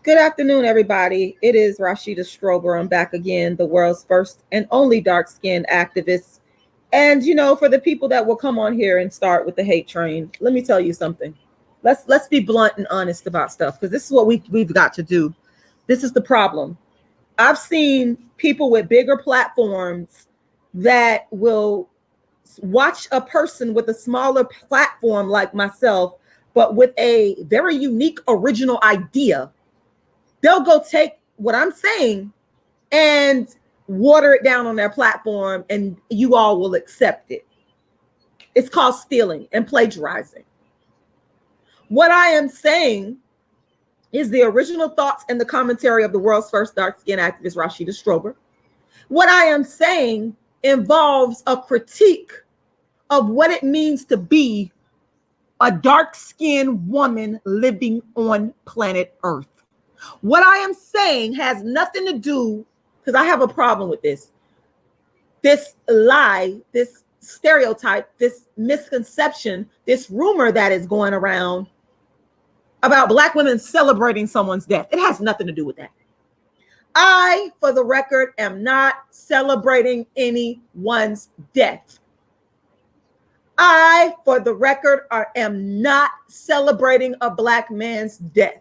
Good afternoon, everybody. It is Rashida Strober. I'm back again, the world's first and only dark-skinned activist. And for the people that will come on here and start with the hate train, let me tell you something. Let's be blunt and honest about stuff, because this is what we've got to do. This is the problem. I've seen people with bigger platforms that will watch a person with a smaller platform like myself, but with a very unique original idea. They'll go take what I'm saying and water it down on their platform, and you all will accept it. It's called stealing and plagiarizing. What I am saying is the original thoughts and the commentary of the world's first dark-skinned activist, Rashida Strober. What I am saying involves a critique of what it means to be a dark-skinned woman living on planet Earth. What I am saying has nothing to do, because I have a problem with this lie, this stereotype, this misconception, this rumor that is going around about Black women celebrating someone's death. It has nothing to do with that. I, for the record, am not celebrating anyone's death. I, for the record, am not celebrating a Black man's death.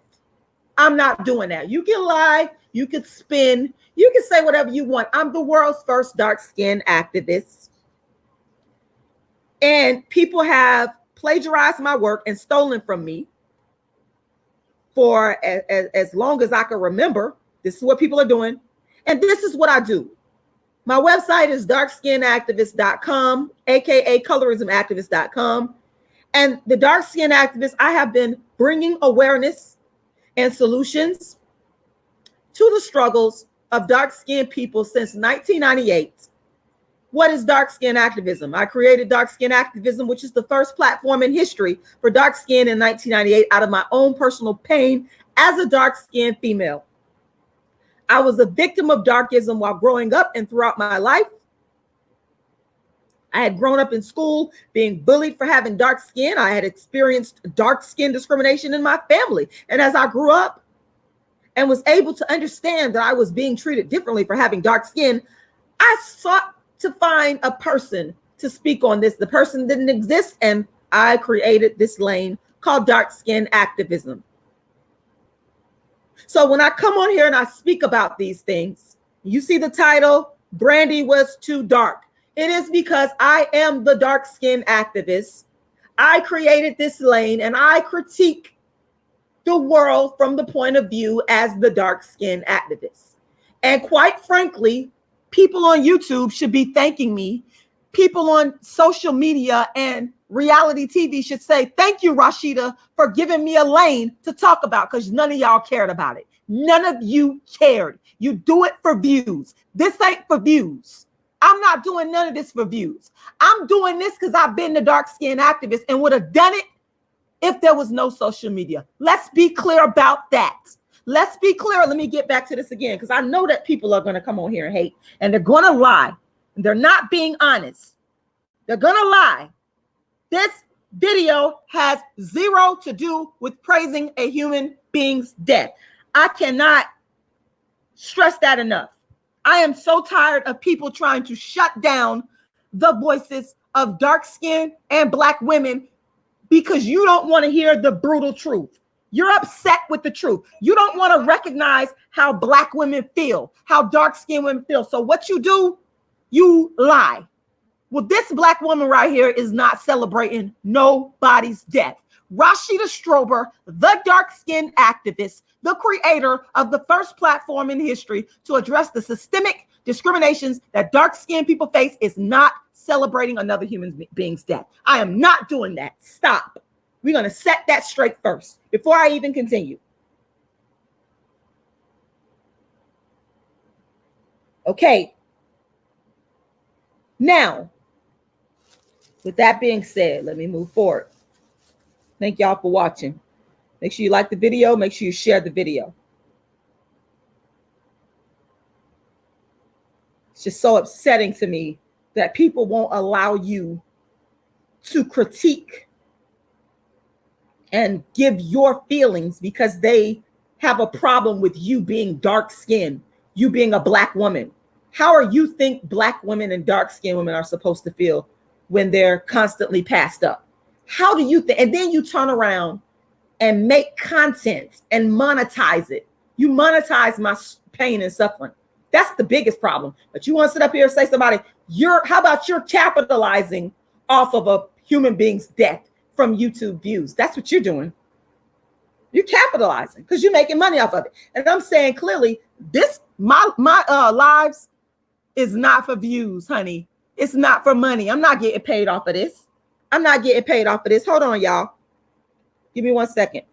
I'm not doing that. You can lie, you can spin, you can say whatever you want. I'm the world's first dark-skinned activist. And people have plagiarized my work and stolen from me for as long as I can remember. This is what people are doing. And this is what I do. My website is darkskinnedactivist.com, aka colorismactivist.com. And the dark-skinned activist, I have been bringing awareness and solutions to the struggles of dark-skinned people since 1998. What is dark-skinned activism? I created dark-skinned activism, which is the first platform in history for dark skin in 1998 out of my own personal pain as a dark-skinned female. I was a victim of darkism while growing up and throughout my life. I had grown up in school being bullied for having dark skin. I had experienced dark skin discrimination in my family. And as I grew up and was able to understand that I was being treated differently for having dark skin, I sought to find a person to speak on this. The person didn't exist, and I created this lane called dark skin activism. So when I come on here and I speak about these things, you see the title, Brandy was too dark. It is because I am the dark-skinned activist. I created this lane and I critique the world from the point of view as the dark-skinned activist. And quite frankly, people on YouTube should be thanking me. People on social media and reality TV should say, thank you, Rashida, for giving me a lane to talk about, because none of y'all cared about it. None of you cared. You do it for views. This ain't for views. I'm not doing none of this for views. I'm doing this because I've been the dark-skinned activist and would have done it if there was no social media. Let's be clear about that. Let's be clear. Let me get back to this again, because I know that people are going to come on here and hate, and they're going to lie. They're not being honest. They're going to lie. This video has zero to do with praising a human being's death. I cannot stress that enough. I am so tired of people trying to shut down the voices of dark-skinned and Black women because you don't want to hear the brutal truth. You're upset with the truth. You don't want to recognize how Black women feel, how dark-skinned women feel. So what you do, you lie. Well, this Black woman right here is not celebrating nobody's death. Rashida Strober, the dark-skinned activist, the creator of the first platform in history to address the systemic discriminations that dark-skinned people face, is not celebrating another human being's death. I am not doing that. Stop. We're going to set that straight first before I even continue. Okay. Now, with that being said, let me move forward. Thank y'all for watching. Make sure you like the video. Make sure you share the video. It's just so upsetting to me that people won't allow you to critique and give your feelings because they have a problem with you being dark skinned, you being a Black woman. How are you think Black women and dark skinned women are supposed to feel when they're constantly passed up? How do you think? And then you turn around and make content and monetize it. You monetize my pain and suffering. That's the biggest problem. But you want to sit up here and say somebody, how about you're capitalizing off of a human being's death from YouTube views? That's what you're doing. You're capitalizing because you're making money off of it. And I'm saying clearly, my lives is not for views, honey. It's not for money. I'm not getting paid off of this. I'm not getting paid off of this. Hold on, y'all. Give me 1 second.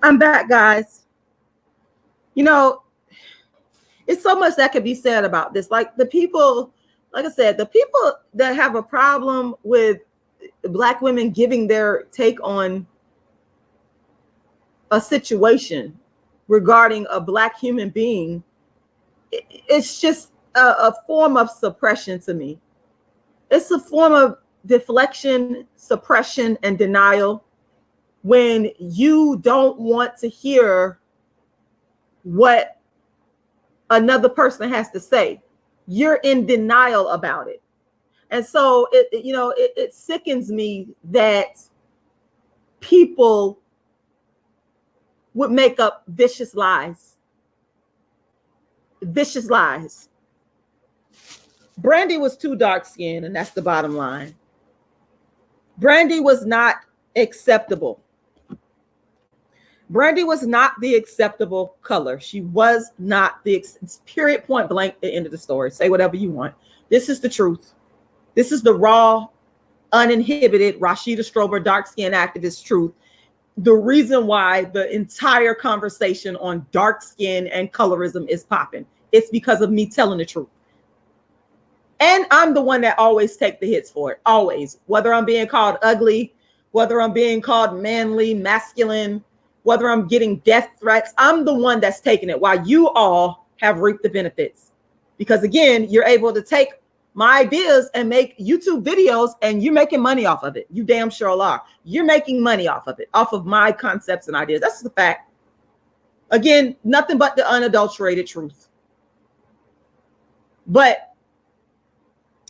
I'm back, guys. You know, it's so much that could be said about this. Like the people, like I said, the people that have a problem with Black women giving their take on a situation regarding a Black human being, it's just a form of suppression to me. It's a form of deflection, suppression, and denial when you don't want to hear what another person has to say. You're in denial about it. And so it sickens me that people would make up vicious lies. Vicious lies. Brandy was too dark skinned, and that's the bottom line. Brandy was not acceptable. Brandy was not the acceptable color. She was not the period, point blank, the end of the story. Say whatever you want. This is the truth. This is the raw, uninhibited Rashida Strober, dark skin activist truth. The reason why the entire conversation on dark skin and colorism is popping. It's because of me telling the truth. And I'm the one that always take the hits for it. Always. Whether I'm being called ugly, whether I'm being called manly, masculine, whether I'm getting death threats, I'm the one that's taking it while you all have reaped the benefits. Because again, you're able to take my ideas and make YouTube videos and you're making money off of it. You damn sure are. You're making money off of it, off of my concepts and ideas. That's the fact. Again, nothing but the unadulterated truth. But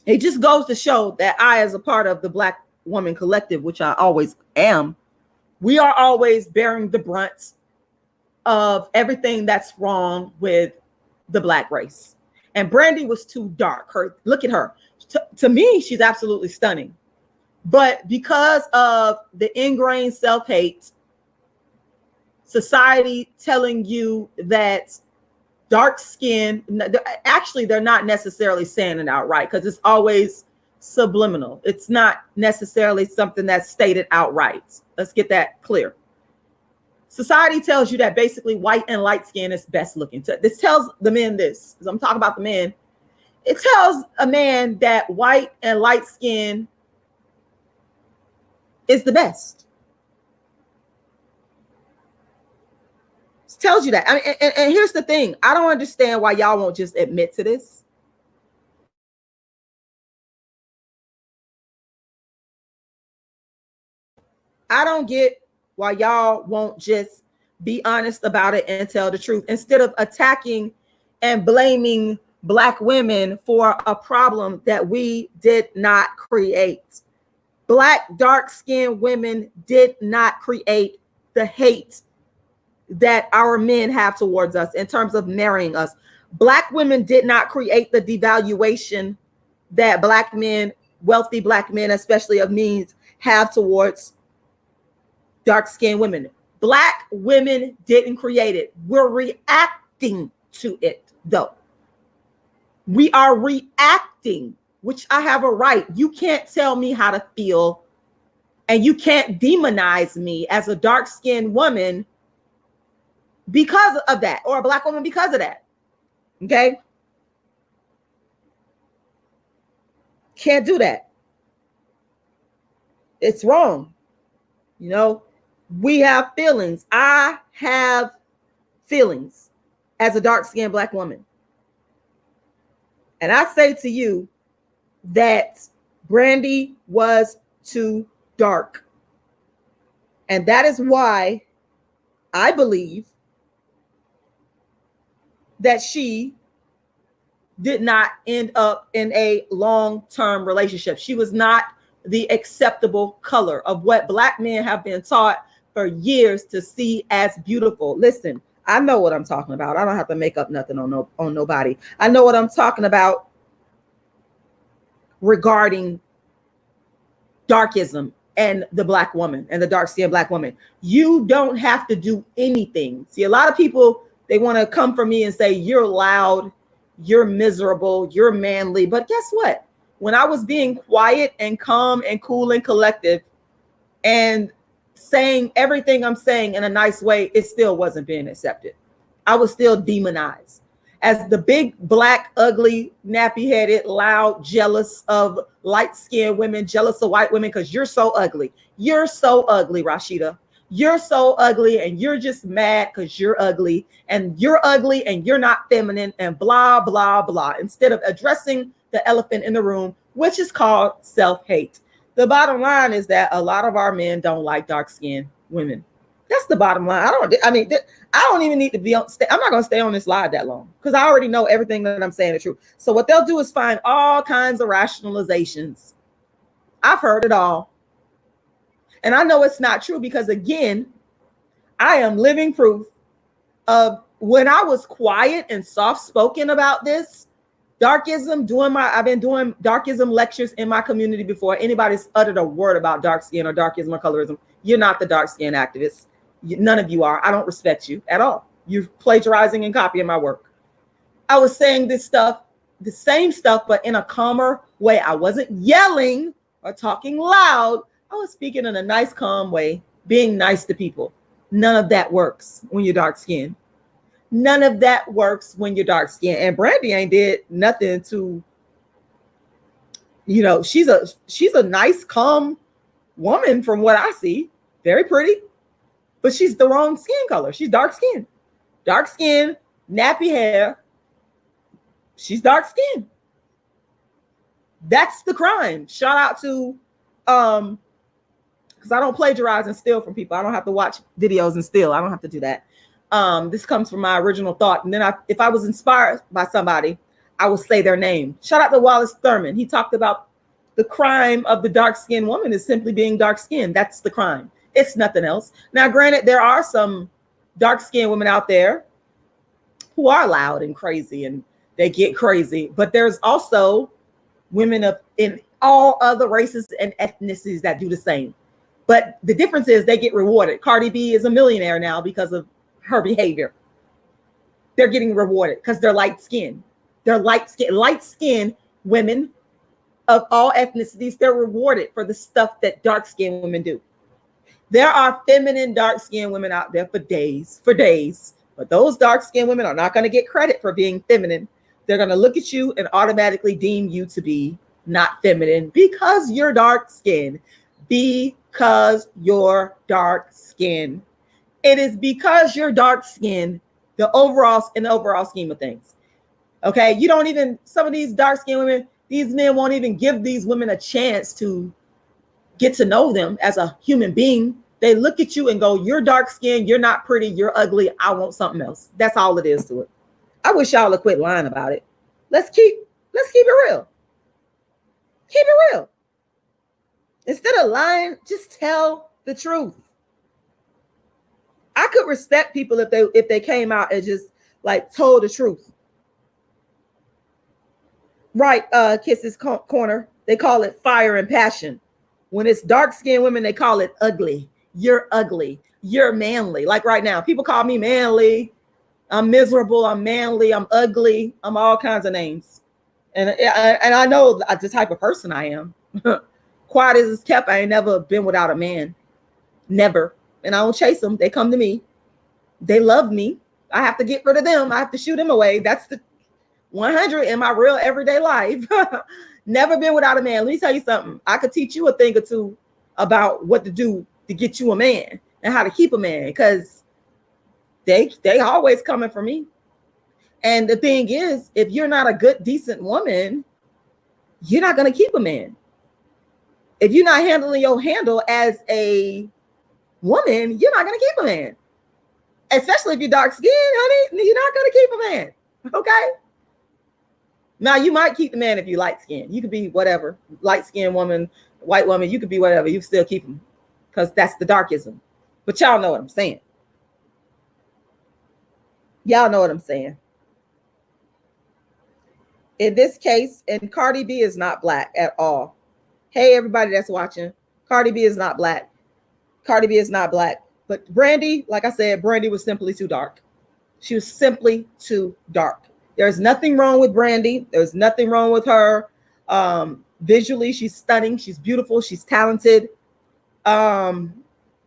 it just goes to show that I, as a part of the Black woman collective, which I always am, we are always bearing the brunt of everything that's wrong with the Black race. And Brandy was too dark. Look at her. To me, she's absolutely stunning. But because of the ingrained self-hate, society telling you that dark skin, actually, they're not necessarily saying it outright because it's always subliminal. It's not necessarily something that's stated outright. Let's get that clear. Society tells you that basically white and light skin is best looking. This tells the men this, because I'm talking about the men. It tells a man that white and light skin is the best. It tells you that. I mean, and here's the thing. I don't understand why y'all won't just admit to this. I don't get why y'all won't just be honest about it and tell the truth instead of attacking and blaming Black women for a problem that we did not create. Black dark-skinned women did not create the hate that our men have towards us in terms of marrying us. Black women did not create the devaluation that Black men, wealthy Black men, especially of means, have towards dark-skinned women. Black women didn't create it. We're reacting to it, though. We are reacting, which I have a right. You can't tell me how to feel, and you can't demonize me as a dark-skinned woman because of that, or a Black woman because of that. Okay? Can't do that. It's wrong. You know, we have feelings. I have feelings as a dark-skinned Black woman. And I say to you that Brandy was too dark. And that is why I believe that she did not end up in a long-term relationship. She was not the acceptable color of what Black men have been taught for years to see as beautiful. Listen, I know what I'm talking about. I don't have to make up nothing on nobody. I know what I'm talking about regarding darkism and the Black woman and the dark-skinned Black woman. You don't have to do anything. See, a lot of people, they want to come for me and say, you're loud, you're miserable, you're manly. But guess what? When I was being quiet and calm and cool and collective and saying everything I'm saying in a nice way, it still wasn't being accepted. I was still demonized as the big, Black, ugly, nappy-headed, loud, jealous of light-skinned women, jealous of white women because you're so ugly. You're so ugly, Rashida. You're so ugly, and you're just mad because you're ugly, and you're not feminine, and blah, blah, blah, instead of addressing the elephant in the room, which is called self-hate. The bottom line is that a lot of our men don't like dark-skinned women. That's the bottom line. I don't even need to be on. I'm not going to stay on this live that long because I already know everything that I'm saying is true. So what they'll do is find all kinds of rationalizations. I've heard it all. And I know it's not true because, again, I am living proof of when I was quiet and soft-spoken about this, darkism, I've been doing darkism lectures in my community before. Anybody's uttered a word about dark skin or darkism or colorism, you're not the dark skin activist. None of you are. I don't respect you at all. You're plagiarizing and copying my work. I was saying this stuff, the same stuff, but in a calmer way. I wasn't yelling or talking loud. I was speaking in a nice, calm way, being nice to people. None of that works when you're dark skinned. None of that works when you're dark skinned. And Brandy ain't did nothing to, you know, she's a nice, calm woman from what I see. Very pretty, but she's the wrong skin color. She's dark skinned. Dark skin, nappy hair. She's dark skinned. That's the crime. Shout out to, because I don't plagiarize and steal from people. I don't have to watch videos and steal. I don't have to do that. This comes from my original thought. And then if I was inspired by somebody, I will say their name. Shout out to Wallace Thurman. He talked about the crime of the dark-skinned woman is simply being dark-skinned. That's the crime. It's nothing else. Now, granted, there are some dark-skinned women out there who are loud and crazy and they get crazy, but there's also women in all other races and ethnicities that do the same. But the difference is they get rewarded. Cardi B is a millionaire now because of her behavior. They're getting rewarded because they're light-skinned. They're light-skinned women of all ethnicities. They're rewarded for the stuff that dark-skinned women do. There are feminine dark-skinned women out there for days. But those dark-skinned women are not going to get credit for being feminine. They're going to look at you and automatically deem you to be not feminine because you're dark-skinned. Because you're dark-skinned. It is because you're dark-skinned, in the overall scheme of things. Okay, you don't even, some of these dark-skinned women, these men won't even give these women a chance to get to know them as a human being. They look at you and go, you're dark-skinned, you're not pretty, you're ugly, I want something else. That's all it is to it. I wish y'all would quit lying about it. Let's keep it real. Keep it real. Instead of lying, just tell the truth. I could respect people if they came out and just like told the truth. Right, Kisses Corner, they call it fire and passion. When it's dark-skinned women, they call it ugly. You're ugly. You're manly. Like right now, people call me manly. I'm miserable. I'm manly. I'm ugly. I'm all kinds of names. And I know the type of person I am. Quiet as it's kept. I ain't never been without a man. Never. And I don't chase them. They come to me. They love me. I have to get rid of them. I have to shoot them away. That's the 100 in my real everyday life. Never been without a man. Let me tell you something. I could teach you a thing or two about what to do to get you a man and how to keep a man, because they always coming for me. And the thing is, if you're not a good, decent woman, you're not going to keep a man. If you're not handling your handle as a woman, you're not going to keep a man. Especially if you're dark skinned, honey, you're not going to keep a man. Okay? Now, you might keep the man if you light skinned. You could be whatever, light skinned woman, white woman, you could be whatever. You still keep them because that's the darkism. But y'all know what I'm saying. Y'all know what I'm saying. In this case, and Cardi B is not black at all. Hey, everybody that's watching, Cardi B is not black. Cardi B is not black. But Brandy, like I said, Brandy was simply too dark. She was simply too dark. There's nothing wrong with Brandy. There's nothing wrong with her. Visually, she's stunning. She's beautiful. She's talented.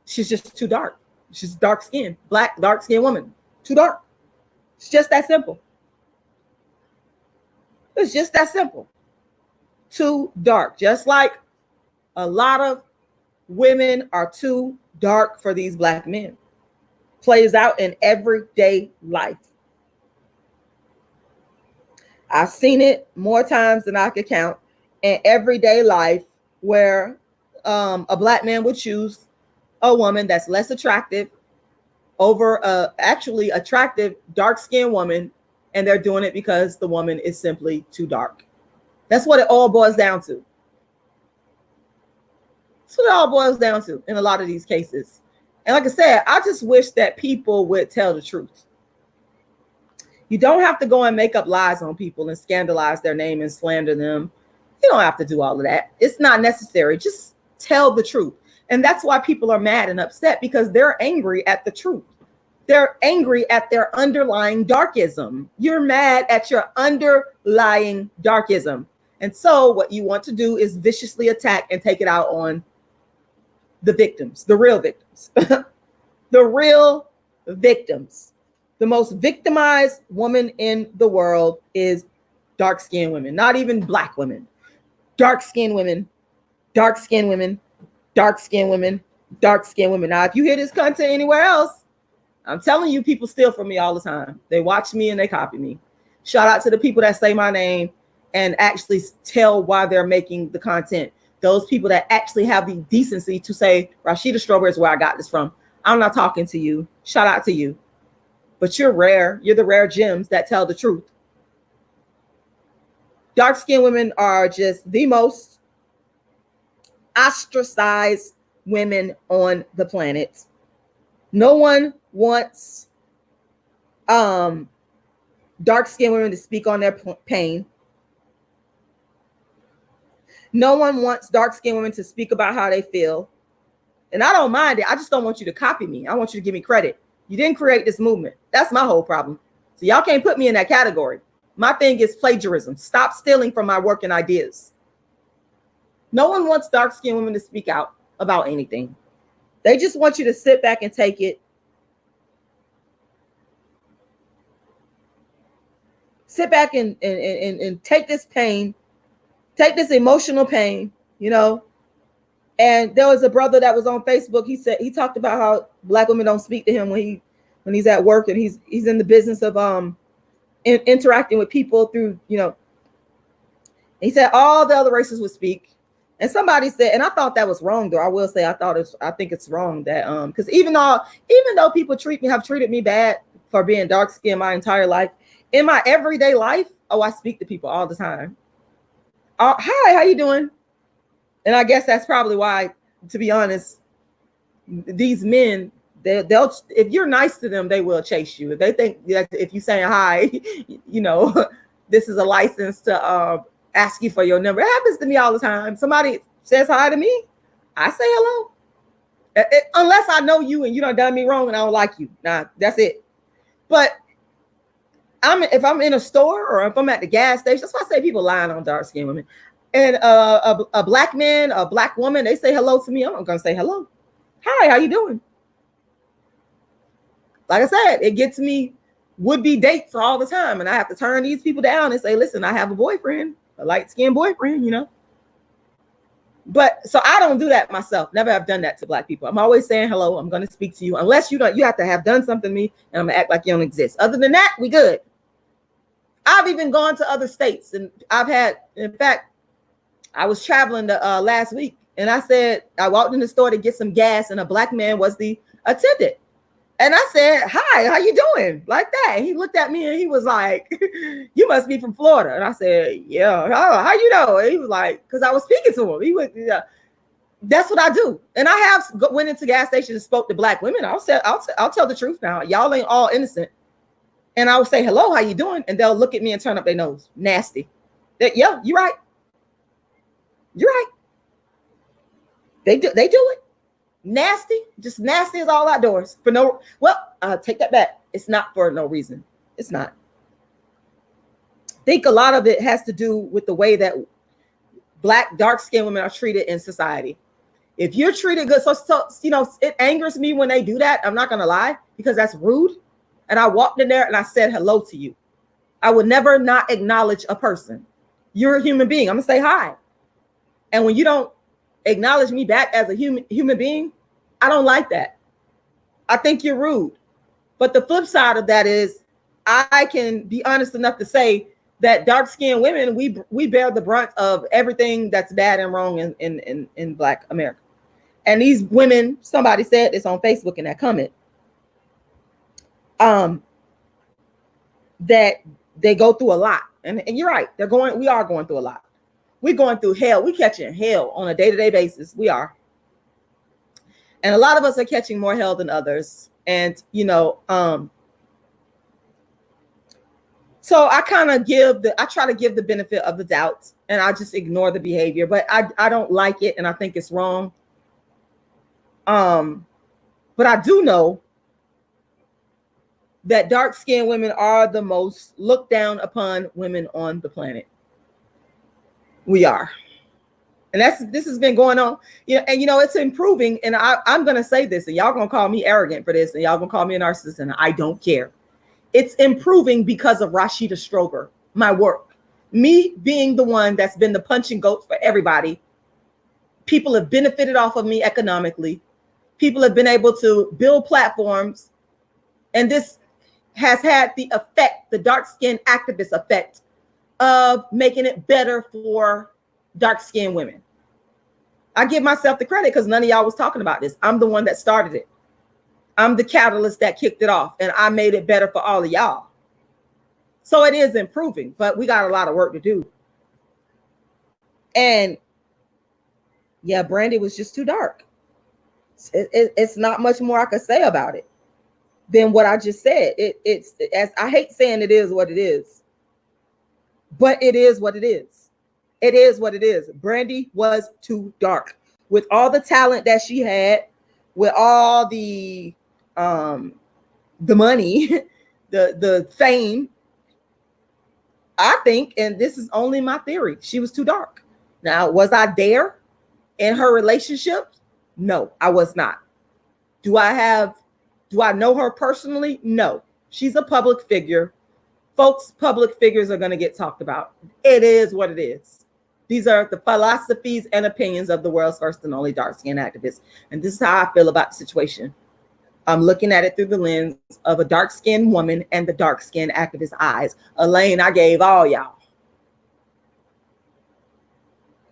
She's just too dark. She's dark skinned, black, dark skinned woman. Too dark. It's just that simple. It's just that simple. Too dark. Just like a lot of women are too dark for these black men. Plays out in everyday life. I've seen it more times than I could count in everyday life where a black man would choose a woman that's less attractive over a actually attractive dark-skinned woman, and they're doing it because the woman is simply too dark. That's what it all boils down to. That's what it all boils down to in a lot of these cases. And like I said, I just wish that people would tell the truth. You don't have to go and make up lies on people and scandalize their name and slander them. You don't have to do all of that. It's not necessary. Just tell the truth. And that's why people are mad and upset, because they're angry at the truth. They're angry at their underlying darkism. You're mad at your underlying darkism. And so what you want to do is viciously attack and take it out on the victims, the real victims, the real victims. The most victimized woman in the world is dark-skinned women, not even black women. Dark-skinned women, dark-skinned women, dark-skinned women, dark-skinned women. Now, if you hear this content anywhere else, I'm telling you, people steal from me all the time. They watch me and they copy me. Shout out to the people that say my name and actually tell why they're making the content. Those people that actually have the decency to say, Rashida Strober is where I got this from. I'm not talking to you. Shout out to you. but you're rare. You're the rare gems that tell the truth. Dark-skinned women are just the most ostracized women on the planet. No one wants dark-skinned women to speak on their pain. No one wants dark-skinned women to speak about how they feel. And I don't mind it. I just don't want you to copy me. I want you to give me credit. You didn't create this movement. That's my whole problem. So y'all can't put me in that category. My thing is plagiarism. Stop stealing from my work and ideas. No one wants dark-skinned women to speak out about anything. They just want you to sit back and take it. Sit back and take this pain, take this emotional pain, you know. And there was a brother that was on Facebook. He said, he talked about how Black women don't speak to him when he's at work, and he's in the business of interacting with people through, you know. He said all the other races would speak. And somebody said, and I thought that was wrong, though. I will say I think it's wrong that because even though people have treated me bad for being dark skinned my entire life, in my everyday life, I speak to people all the time. Hi, how you doing? And I guess that's probably why, to be honest, these men, they'll if you're nice to them, they will chase you. If they think that if you say hi, you know, this is a license to ask you for your number. It happens to me all the time. Somebody says hi to me, I say hello. Unless I know you and you done me wrong and I don't like you. Nah, that's it. But if I'm in a store or if I'm at the gas station, that's why I say people lying on dark skinned women. And a Black man, a Black woman, they say hello to me, I'm not gonna say hello. Hi, how you doing? Like I said, it gets me would-be dates all the time, and I have to turn these people down and say, listen, I have a boyfriend, a light-skinned boyfriend, you know. But so I don't do that myself. Never have done that to Black people. I'm always saying hello. I'm gonna speak to you, unless you have to have done something to me, and I'm gonna act like you don't exist. Other than that, we good. I've even gone to other states, and in fact, I was traveling last week, and I walked in the store to get some gas, and a Black man was the attendant. And I said, hi, how you doing? Like that. And he looked at me and he was like, you must be from Florida. And I said, yeah. How you know? And he was like, because I was speaking to him. He was, yeah. That's what I do. And I have went into gas stations and spoke to Black women. I'll tell the truth now. Y'all ain't all innocent. And I would say, hello, how you doing? And they'll look at me and turn up their nose. Nasty. Yeah, you're right. You're right. They do it. Nasty, just nasty as all outdoors. Take that back. It's not for no reason. It's not. I think a lot of it has to do with the way that Black dark-skinned women are treated in society. If you're treated good, so you know, it angers me when they do that. I'm not gonna lie, because that's rude. And I walked in there and I said hello to you. I would never not acknowledge a person. You're a human being. I'm gonna say hi. And when you don't acknowledge me back as a human being, I don't like that. I think you're rude. But the flip side of that is I can be honest enough to say that dark-skinned women, we bear the brunt of everything that's bad and wrong in Black America. And these women, somebody said this on Facebook in that comment, that they go through a lot. And you're right, we are going through a lot. We're going through hell. We're catching hell on a day-to-day basis. We are. And a lot of us are catching more hell than others. And, you know, so I try to give the benefit of the doubt, and I just ignore the behavior, but I don't like it. And I think it's wrong. But I do know that dark-skinned women are the most looked down upon women on the planet. We are. And this has been going on, you know, and you know, it's improving. And I'm gonna say this, and y'all gonna call me arrogant for this, and y'all gonna call me a narcissist, and I don't care. It's improving because of Rashida Strober, my work, me being the one that's been the punching goat for everybody. People have benefited off of me economically. People have been able to build platforms, and this has had the effect, the dark-skinned activist effect, of making it better for dark-skinned women. I give myself the credit because none of y'all was talking about this. I'm the one that started it. I'm the catalyst that kicked it off, and I made it better for all of y'all. So it is improving, but we got a lot of work to do. And yeah, Brandy was just too dark. It's not much more I could say about it than what I just said. It's as I hate saying it is what it is, but it is what it is. It is what it is. Brandy was too dark with all the talent that she had, with all the money, the fame. I think, and this is only my theory, she was too dark. Now, was I there in her relationship? No, I was not. Do I know her personally? No. She's a public figure. Folks, public figures are going to get talked about. It is what it is. These are the philosophies and opinions of the world's first and only dark-skinned activist. And this is how I feel about the situation. I'm looking at it through the lens of a dark-skinned woman and the dark-skinned activist eyes. A lane I gave all y'all.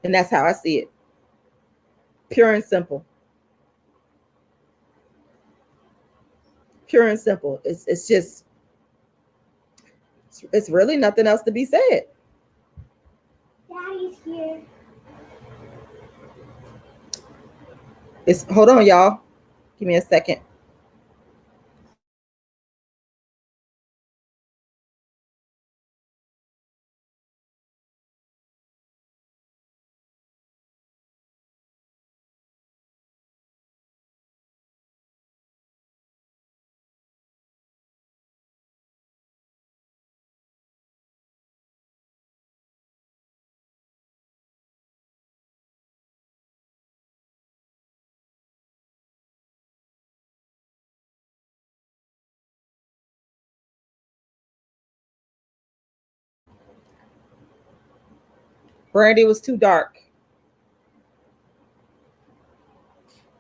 And that's how I see it. Pure and simple. Pure and simple. It's just, it's really nothing else to be said. Daddy's here. Hold on, y'all. Give me a second. Brandy was too dark.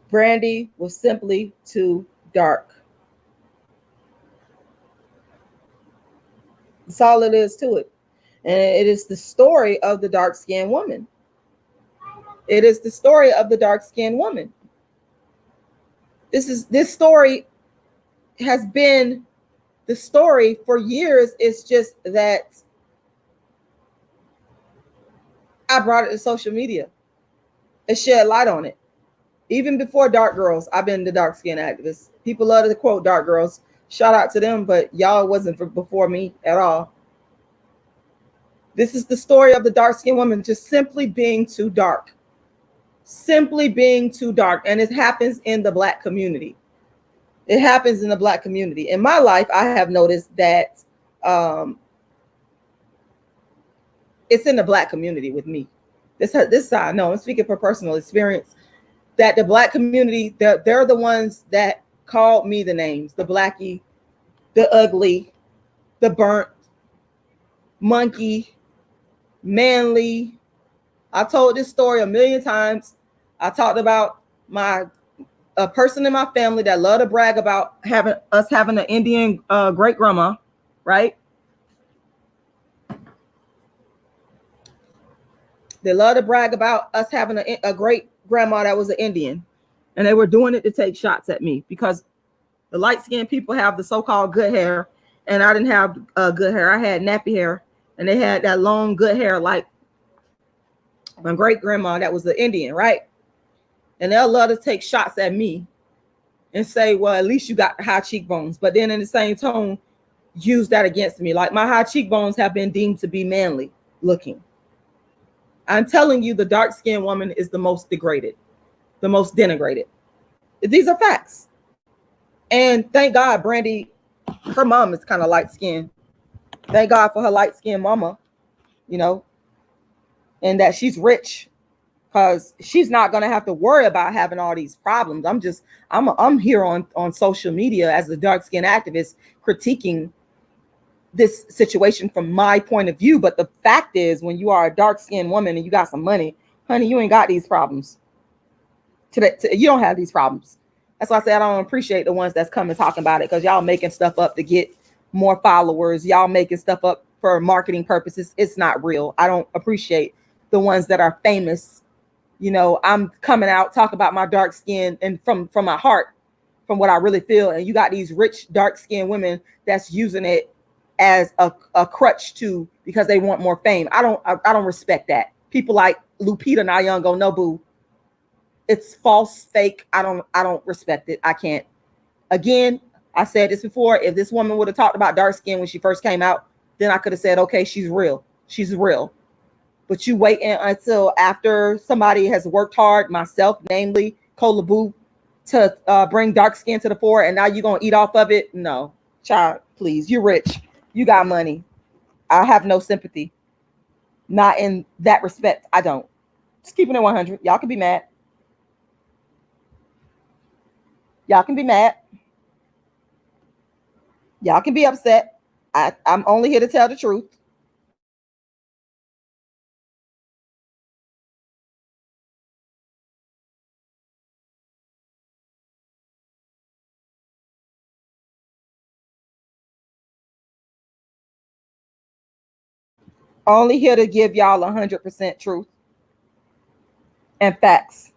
Brandy was simply too dark. That's all it is to it. And it is the story of the dark-skinned woman. It is the story of the dark-skinned woman. This story has been the story for years. It's just that I brought it to social media and shed light on it. Even before Dark Girls, I've been the dark-skinned activist. People love to quote Dark Girls. Shout out to them, but y'all wasn't before me at all. This is the story of the dark-skinned woman just simply being too dark. Simply being too dark. And it happens in the Black community. It happens in the Black community. In my life, I have noticed that it's in the Black community with me. This I know, I'm speaking from personal experience, that the Black community, they're the ones that called me the names, the Blackie, the ugly, the burnt, monkey, manly. I told this story a million times. I talked about a person in my family that loved to brag about having an Indian great grandma, right? They love to brag about us having a great grandma that was an Indian, and they were doing it to take shots at me because the light-skinned people have the so-called good hair, and I didn't have good hair. I had nappy hair, and they had that long good hair like my great grandma that was the Indian, right? And they'll love to take shots at me and say, well, at least you got high cheekbones. But then in the same tone, use that against me. Like my high cheekbones have been deemed to be manly looking. I'm telling you, the dark-skinned woman is the most degraded, the most denigrated. These are facts. And thank God, Brandy, her mom is kind of light-skinned. Thank God for her light-skinned mama, you know, and that she's rich, because she's not going to have to worry about having all these problems. I'm here on social media as a dark-skinned activist critiquing this situation from my point of view. But the fact is, when you are a dark-skinned woman and you got some money, honey, you ain't got these problems. You don't have these problems. That's why I say I don't appreciate the ones that's coming talking about it, because y'all making stuff up to get more followers. Y'all making stuff up for marketing purposes. It's not real. I don't appreciate the ones that are famous. You know, I'm coming out, talk about my dark skin and from my heart, from what I really feel. And you got these rich, dark-skinned women that's using it as a crutch too, because they want more fame. I don't respect that. People like Lupita Nyong'o, no boo. It's false, fake. I don't respect it. I can't. Again, I said this before. If this woman would have talked about dark skin when she first came out, then I could have said, okay, she's real. She's real. But you wait until after somebody has worked hard, myself, namely Cola Boo, to bring dark skin to the fore, and now you're going to eat off of it? No. Child, please. You're rich. You got money. I have no sympathy. Not in that respect. I don't. Just keeping it 100. Y'all can be mad. Y'all can be mad. Y'all can be upset. I'm only here to tell the truth. Only here to give y'all 100% truth and facts.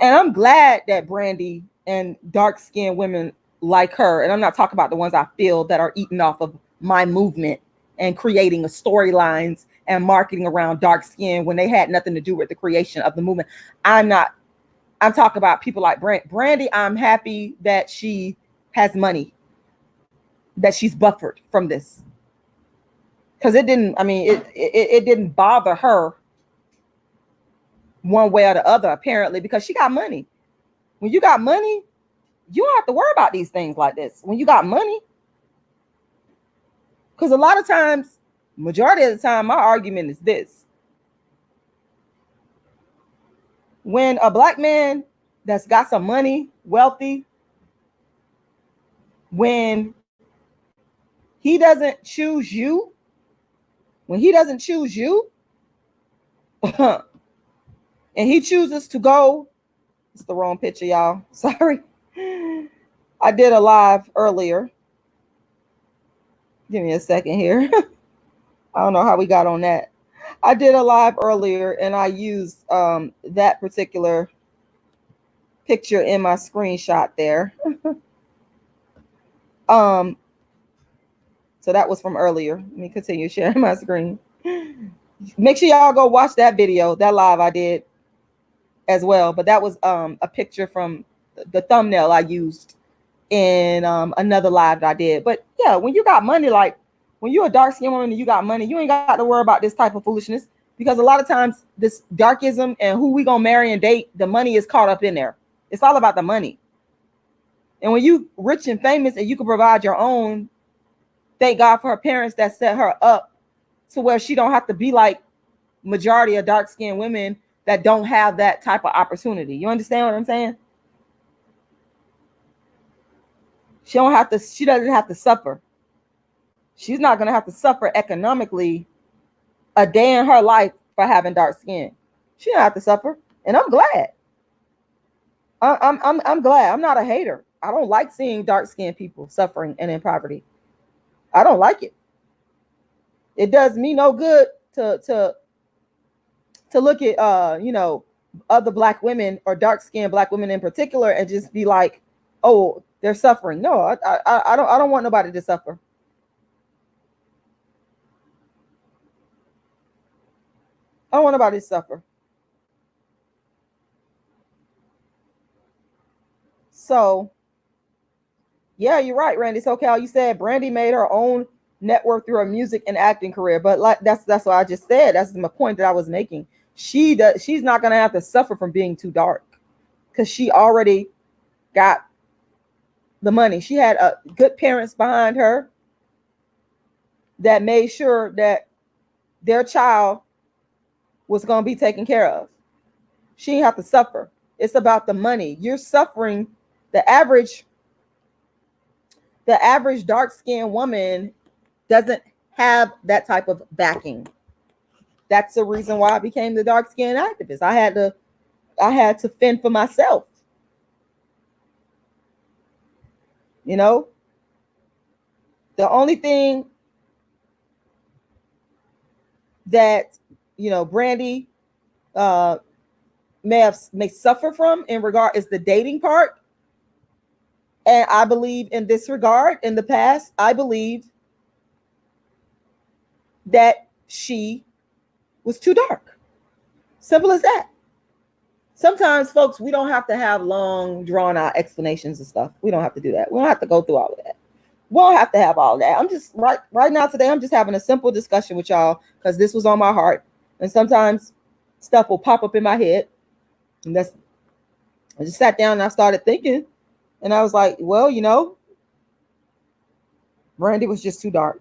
And I'm glad that Brandy and dark-skinned women like her, and I'm not talking about the ones I feel that are eating off of my movement and creating storylines and marketing around dark skin when they had nothing to do with the creation of the movement. I'm talking about people like Brandy. I'm happy that she has money, that she's buffered from this. Because it didn't bother her one way or the other, apparently, because she got money. When you got money, you don't have to worry about these things like this. When you got money, because a lot of times, majority of the time, my argument is this. When a black man that's got some money, wealthy, when he doesn't choose you, and he chooses to go, it's the wrong picture, y'all. Sorry. I did a live earlier. Give me a second here. I don't know how we got on that. I did a live earlier and I used that particular picture in my screenshot there. So that was from earlier. Let me continue sharing my screen. Make sure y'all go watch that video, that live I did as well. But that was a picture from the thumbnail I used in another live that I did. But yeah, when you got money, like when you're a dark-skinned woman and you got money, you ain't got to worry about this type of foolishness, because a lot of times this darkism and who we gonna marry and date, the money is caught up in there. It's all about the money. And when you rich and famous and you can provide your own, thank God for her parents that set her up to where she don't have to be like majority of dark-skinned women that don't have that type of opportunity. You understand what I'm saying? She doesn't have to suffer. She's not going to have to suffer economically a day in her life for having dark skin. She don't have to suffer. And I'm glad. I'm glad. I'm not a hater. I don't like seeing dark-skinned people suffering and in poverty. I don't like it. It does me no good to look at other black women or dark-skinned black women in particular and just be like, oh, they're suffering. No, I don't want nobody to suffer. I don't want nobody to suffer. So, yeah, you're right, Randy. So, Cal, you said Brandy made her own network through her music and acting career, but like that's what I just said. That's my point that I was making. She's not gonna have to suffer from being too dark because she already got the money. She had good parents behind her that made sure that their child was going to be taken care of. She didn't have to suffer. It's about the money. You're suffering. The average dark-skinned woman doesn't have that type of backing. That's the reason why I became the dark-skinned activist. I had to fend for myself. You know, the only thing that Brandy may suffer from in regard is the dating part. And I believe in this regard, in the past, I believed that she was too dark. Simple as that. Sometimes, folks, we don't have to have long, drawn out explanations and stuff. We don't have to do that. We don't have to go through all of that. We don't have to have all that. I'm just right now today, I'm just having a simple discussion with y'all because this was on my heart. And sometimes stuff will pop up in my head. And I just sat down and I started thinking. And I was like, well, you know, Brandy was just too dark.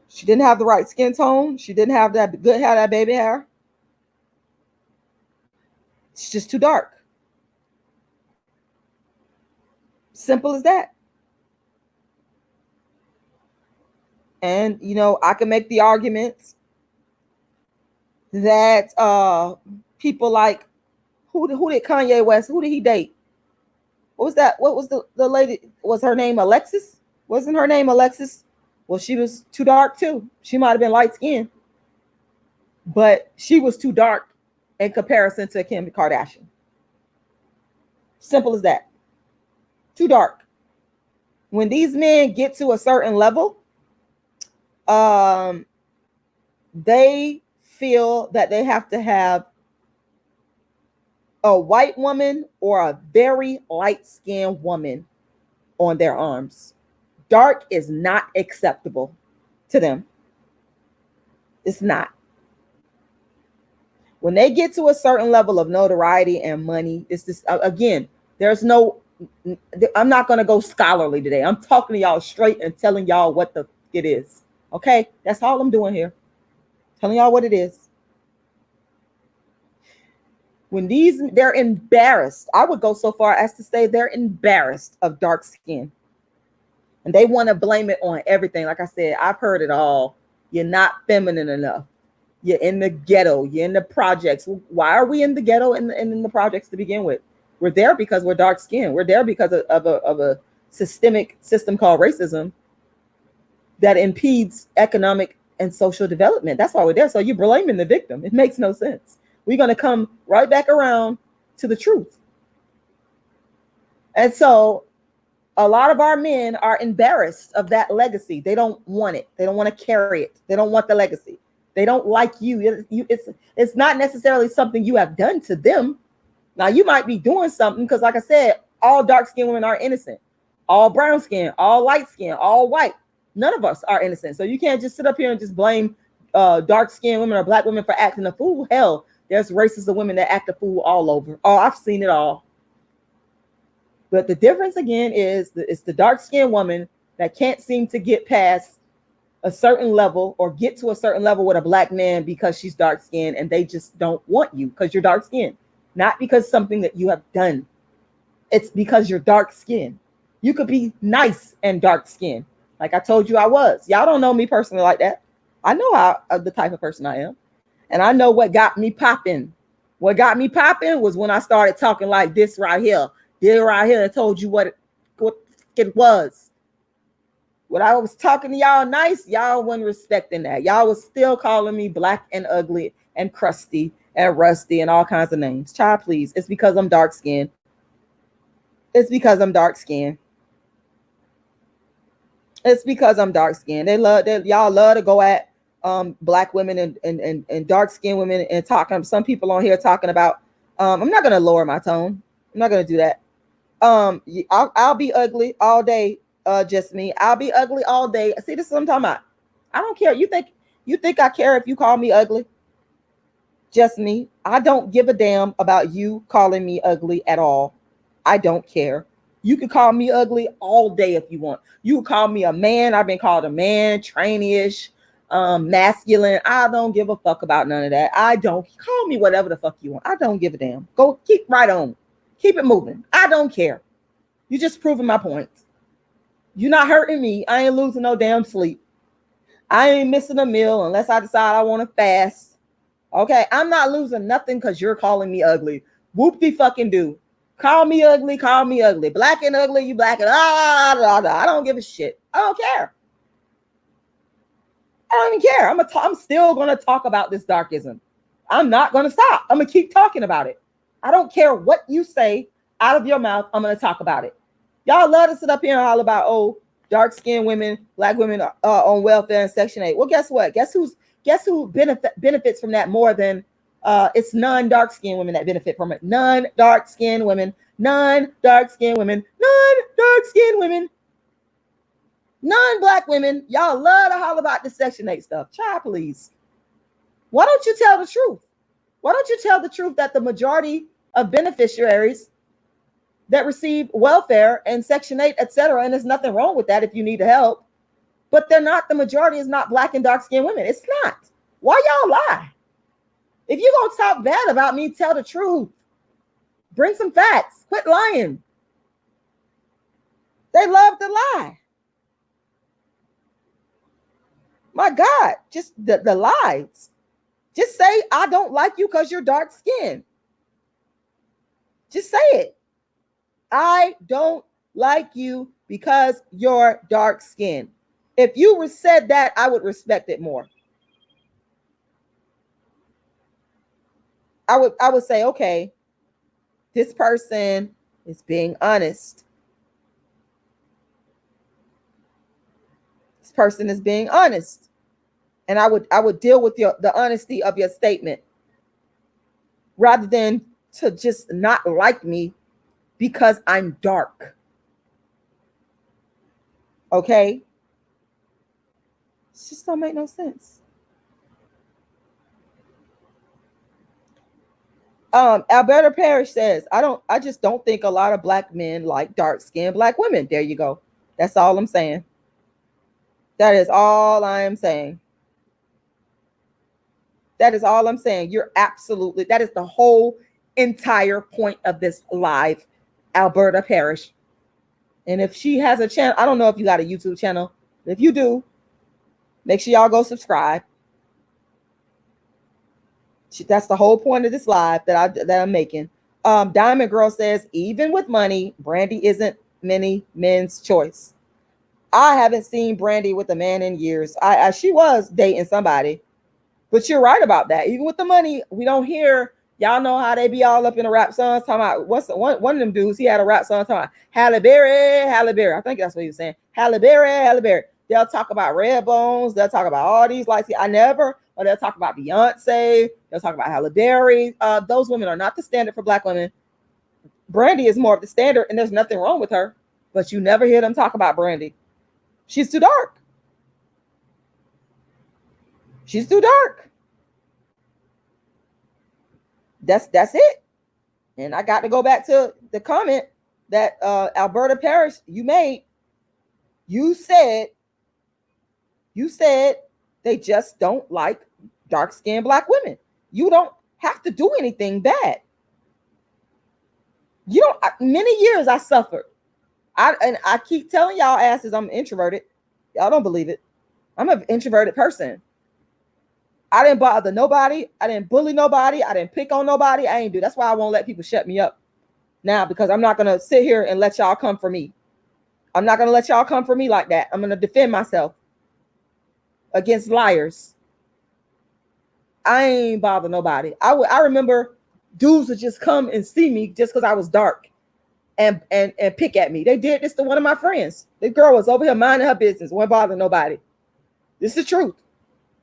She didn't have the right skin tone. She didn't have that good hair, that baby hair. It's just too dark. Simple as that. And, you know, I can make the arguments that people like, who did Kanye West, who did he date? What was that? What was the lady? Was her name Alexis? Wasn't her name Alexis? Well, she was too dark too. She might have been light skinned, but she was too dark in comparison to Kim Kardashian. Simple as that. Too dark. When these men get to a certain level, they feel that they have to have a white woman or a very light-skinned woman on their arms. Dark is not acceptable to them. It's not. When they get to a certain level of notoriety and money, it's this again, there's no, I'm not going to go scholarly today. I'm talking to y'all straight and telling y'all what the it is. Okay, that's all I'm doing here. Telling y'all what it is. When they're embarrassed, I would go so far as to say they're embarrassed of dark skin. And they want to blame it on everything. Like I said, I've heard it all. You're not feminine enough. You're in the ghetto. You're in the projects. Why are we in the ghetto and in the projects to begin with? We're there because we're dark skinned. We're there because of a systemic system called racism that impedes economic and social development. That's why we're there. So you're blaming the victim. It makes no sense. We're going to come right back around to the truth. And so a lot of our men are embarrassed of that legacy. They don't want it. They don't want to carry it. They don't want the legacy. They don't like you. It's not necessarily something you have done to them. Now, you might be doing something because, like I said, all dark-skinned women are innocent. All brown skin, all light skin, all white. None of us are innocent. So you can't just sit up here and just blame dark-skinned women or black women for acting a fool. Hell, there's races of women that act a fool all over. Oh, I've seen it all. But the difference again is it's the dark-skinned woman that can't seem to get past a certain level or get to a certain level with a black man because she's dark-skinned and they just don't want you because you're dark-skinned. Not because something that you have done. It's because you're dark-skinned. You could be nice and dark-skinned. Like I told you I was. Y'all don't know me personally like that. I know how the type of person I am. And I know what got me popping. What got me popping was when I started talking like this right here. This right here and told you what it was. When I was talking to y'all nice, y'all wasn't respecting that. Y'all was still calling me black and ugly and crusty and rusty and all kinds of names. Child, please. It's because I'm dark-skinned. It's because I'm dark-skinned. It's because I'm dark-skinned. Y'all love to go at black women and dark-skinned women and talking. Some people on here talking about. I'm not gonna lower my tone. I'm not gonna do that. I'll be ugly all day. Just me. I'll be ugly all day. See, this is what I'm talking about. I don't care. You think I care if you call me ugly? Just me. I don't give a damn about you calling me ugly at all. I don't care. You can call me ugly all day if you want. You can call me a man. I've been called a man, trainee-ish, masculine. I don't give a fuck about none of that. I don't. Call me whatever the fuck you want. I don't give a damn. Go keep right on. Keep it moving. I don't care. You just proving my point. You're not hurting me. I ain't losing no damn sleep. I ain't missing a meal unless I decide I want to fast. Okay, I'm not losing nothing because you're calling me ugly. Whoop-de-fucking-do. Call me ugly, call me ugly. Black and ugly, you black and I don't give a shit. I don't care. I don't even care. I'm still gonna talk about this darkism. I'm not gonna stop. I'm gonna keep talking about it. I don't care what you say out of your mouth. I'm gonna talk about it. Y'all love to sit up here and holler about, oh, dark-skinned women, black women on welfare and Section 8. Well, guess what? Guess who benefits from that more than it's non-dark-skinned women that benefit from it. Non-dark-skinned women, non-dark-skinned women, non-dark-skinned women, non-black women. Y'all love to holler about this Section 8 stuff. Child, please. Why don't you tell the truth? Why don't you tell the truth that the majority of beneficiaries that receive welfare and Section 8, etc., and there's nothing wrong with that if you need help, but they're not, the majority is not black and dark-skinned women. It's not. Why y'all lie? If you're going to talk bad about me, tell the truth. Bring some facts. Quit lying. They love to lie. My God, just the lies. Just say, I don't like you because you're dark-skinned. Just say it. I don't like you because you're dark-skinned. If you were said that, I would respect it more. I would say, okay, this person is being honest. This person is being honest. And I would deal with the honesty of your statement rather than to just not like me because I'm dark. Okay? It just don't make no sense. Alberta Parrish says, I just don't think a lot of black men like dark-skinned black women. There you go. That's all I'm saying. That is all I am saying. That is all I'm saying. You're absolutely, that is the whole entire point of this live, Alberta Parrish. And if she has a channel, I don't know if you got a YouTube channel. If you do, make sure y'all go subscribe. That's the whole point of this live that I'm making. Diamond Girl says, even with money, Brandy isn't many men's choice. I haven't seen Brandy with a man in years. She was dating somebody, but you're right about that. Even with the money, we don't hear. Y'all know how they be all up in the rap songs talking about one of them dudes. He had a rap song talking about Halle Berry, Halle Berry. I think that's what he was saying. Halle Berry, Halle Berry. They'll talk about Red Bones. They'll talk about all these lights. Or they'll talk about Beyonce. They'll talk about Halle Berry. Those women are not the standard for black women. Brandy is more of the standard, and there's nothing wrong with her. But you never hear them talk about Brandy. She's too dark. She's too dark. That's it. And I got to go back to the comment that Alberta Parrish you made. You said they just don't like dark-skinned black women. You don't have to do anything bad. You don't. Many years I suffered. I keep telling y'all asses I'm introverted. Y'all don't believe it. I'm an introverted person. I didn't bother nobody. I didn't bully nobody. I didn't pick on nobody. I ain't do. That's why I won't let people shut me up now, because I'm not gonna sit here and let y'all come for me. I'm not gonna let y'all come for me like that. I'm gonna defend myself against liars. I ain't bother nobody. I remember dudes would just come and see me just because I was dark and pick at me. They did this to one of my friends. The girl was over here minding her business, wasn't bothering nobody. This is the truth.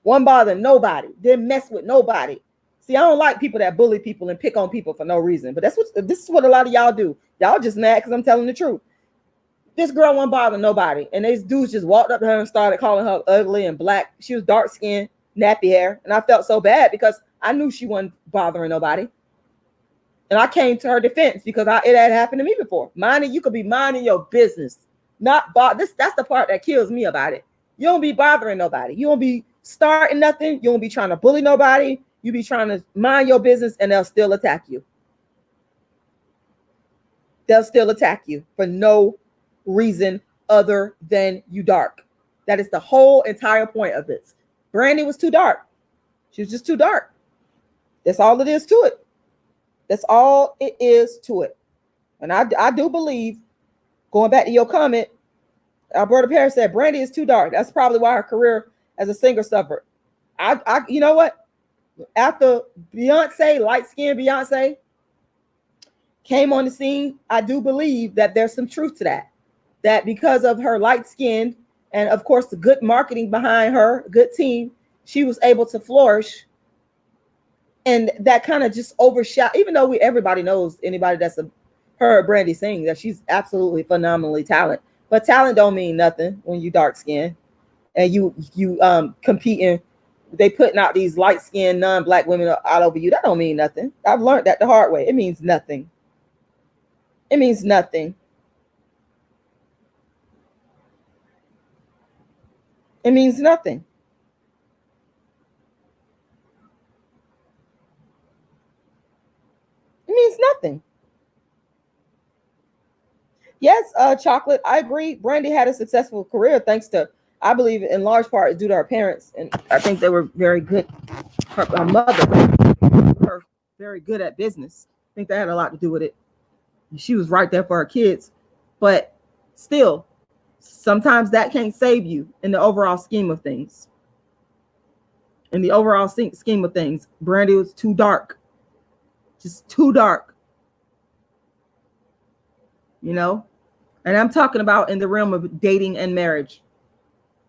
Wasn't bothering nobody. Didn't mess with nobody. See, I don't like people that bully people and pick on people for no reason. But this is what a lot of y'all do. Y'all just mad because I'm telling the truth. This girl wasn't bothering nobody. And these dudes just walked up to her and started calling her ugly and black. She was dark skinned, nappy hair. And I felt so bad because I knew she wasn't bothering nobody. And I came to her defense because it had happened to me before. You could be minding your business. That's the part that kills me about it. You don't be bothering nobody. You don't be starting nothing. You don't be trying to bully nobody. You be trying to mind your business and they'll still attack you. They'll still attack you for no reason other than you dark. That is the whole entire point of this. Brandy was too dark. She was just too dark. That's all it is to it. That's all it is to it. And I do believe, going back to your comment, Alberta Parrish said Brandy is too dark. That's probably why her career as a singer suffered. You know what? After Beyonce, light-skinned Beyonce, came on the scene, I do believe that there's some truth to that. that because of her light skin and of course the good marketing behind her, good team, she was able to flourish. And that kind of just overshot, even though everybody knows, anybody that's heard Brandy sing, that she's absolutely phenomenally talented. But talent don't mean nothing when you dark skinned and you competing. They putting out these light skinned non-black women all over you. That don't mean nothing. I've learned that the hard way. It means nothing. It means nothing. It means nothing. It means nothing. Yes, Chocolate, I agree. Brandy had a successful career thanks to, I believe, in large part due to her parents, and I think they were very good. Her mother, her very good at business. I think that had a lot to do with it. She was right there for her kids, but still, sometimes that can't save you in the overall scheme of things. In the overall scheme of things, Brandy was too dark, just too dark. You know, and I'm talking about in the realm of dating and marriage.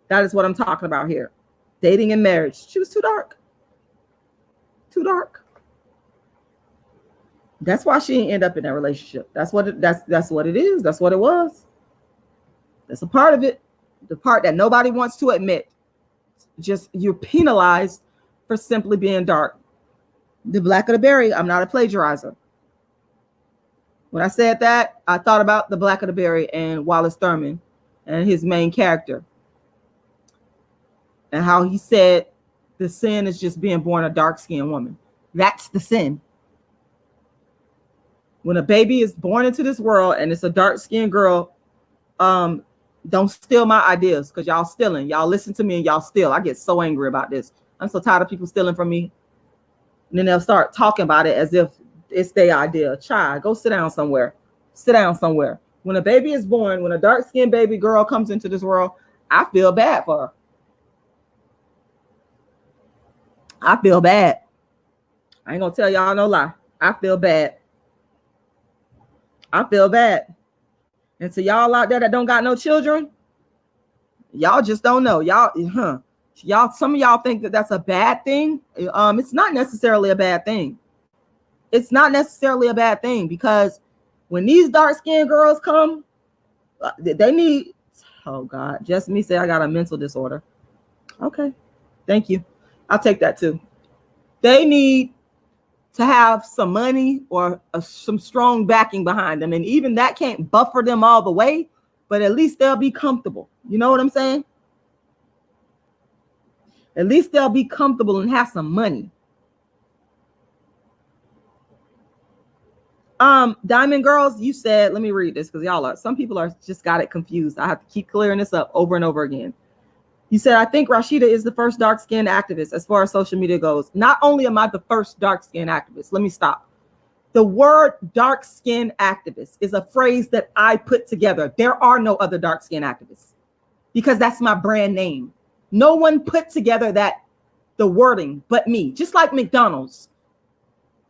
That is what I'm talking about here. Dating and marriage. She was too dark. Too dark. That's why she didn't end up in that relationship. That's what it is. That's what it was. That's a part of it. The part that nobody wants to admit. Just you're penalized for simply being dark. The black of the berry. I'm not a plagiarizer. When I said that, I thought about the Black of the Berry and Wallace Thurman and his main character. And how he said the sin is just being born a dark-skinned woman. That's the sin. When a baby is born into this world and it's a dark-skinned girl, don't steal my ideas because y'all stealing. Y'all listen to me and y'all steal. I get so angry about this. I'm so tired of people stealing from me. And then they'll start talking about it as if it's their idea. Child, go sit down somewhere. Sit down somewhere. When a baby is born, when a dark-skinned baby girl comes into this world, I feel bad for her. I feel bad. I ain't gonna tell y'all no lie. I feel bad. I feel bad. And to y'all out there that don't got no children, y'all just don't know. Y'all, some of y'all think that that's a bad thing. It's not necessarily a bad thing. It's not necessarily a bad thing because when these dark-skinned girls come, they need, oh God, just me say I got a mental disorder. Okay, thank you. I'll take that too. They need to have some money or some strong backing behind them. And even that can't buffer them all the way, but at least they'll be comfortable. You know what I'm saying? At least they'll be comfortable and have some money. Diamond Girls, you said, let me read this because y'all are, some people are just got it confused. I have to keep clearing this up over and over again. You said, I think Rashida is the first dark-skinned activist as far as social media goes. Not only am I the first dark-skinned activist, let me stop. The word dark-skinned activist is a phrase that I put together. There are no other dark-skinned activists because that's my brand name. No one put together the wording but me, just like McDonald's.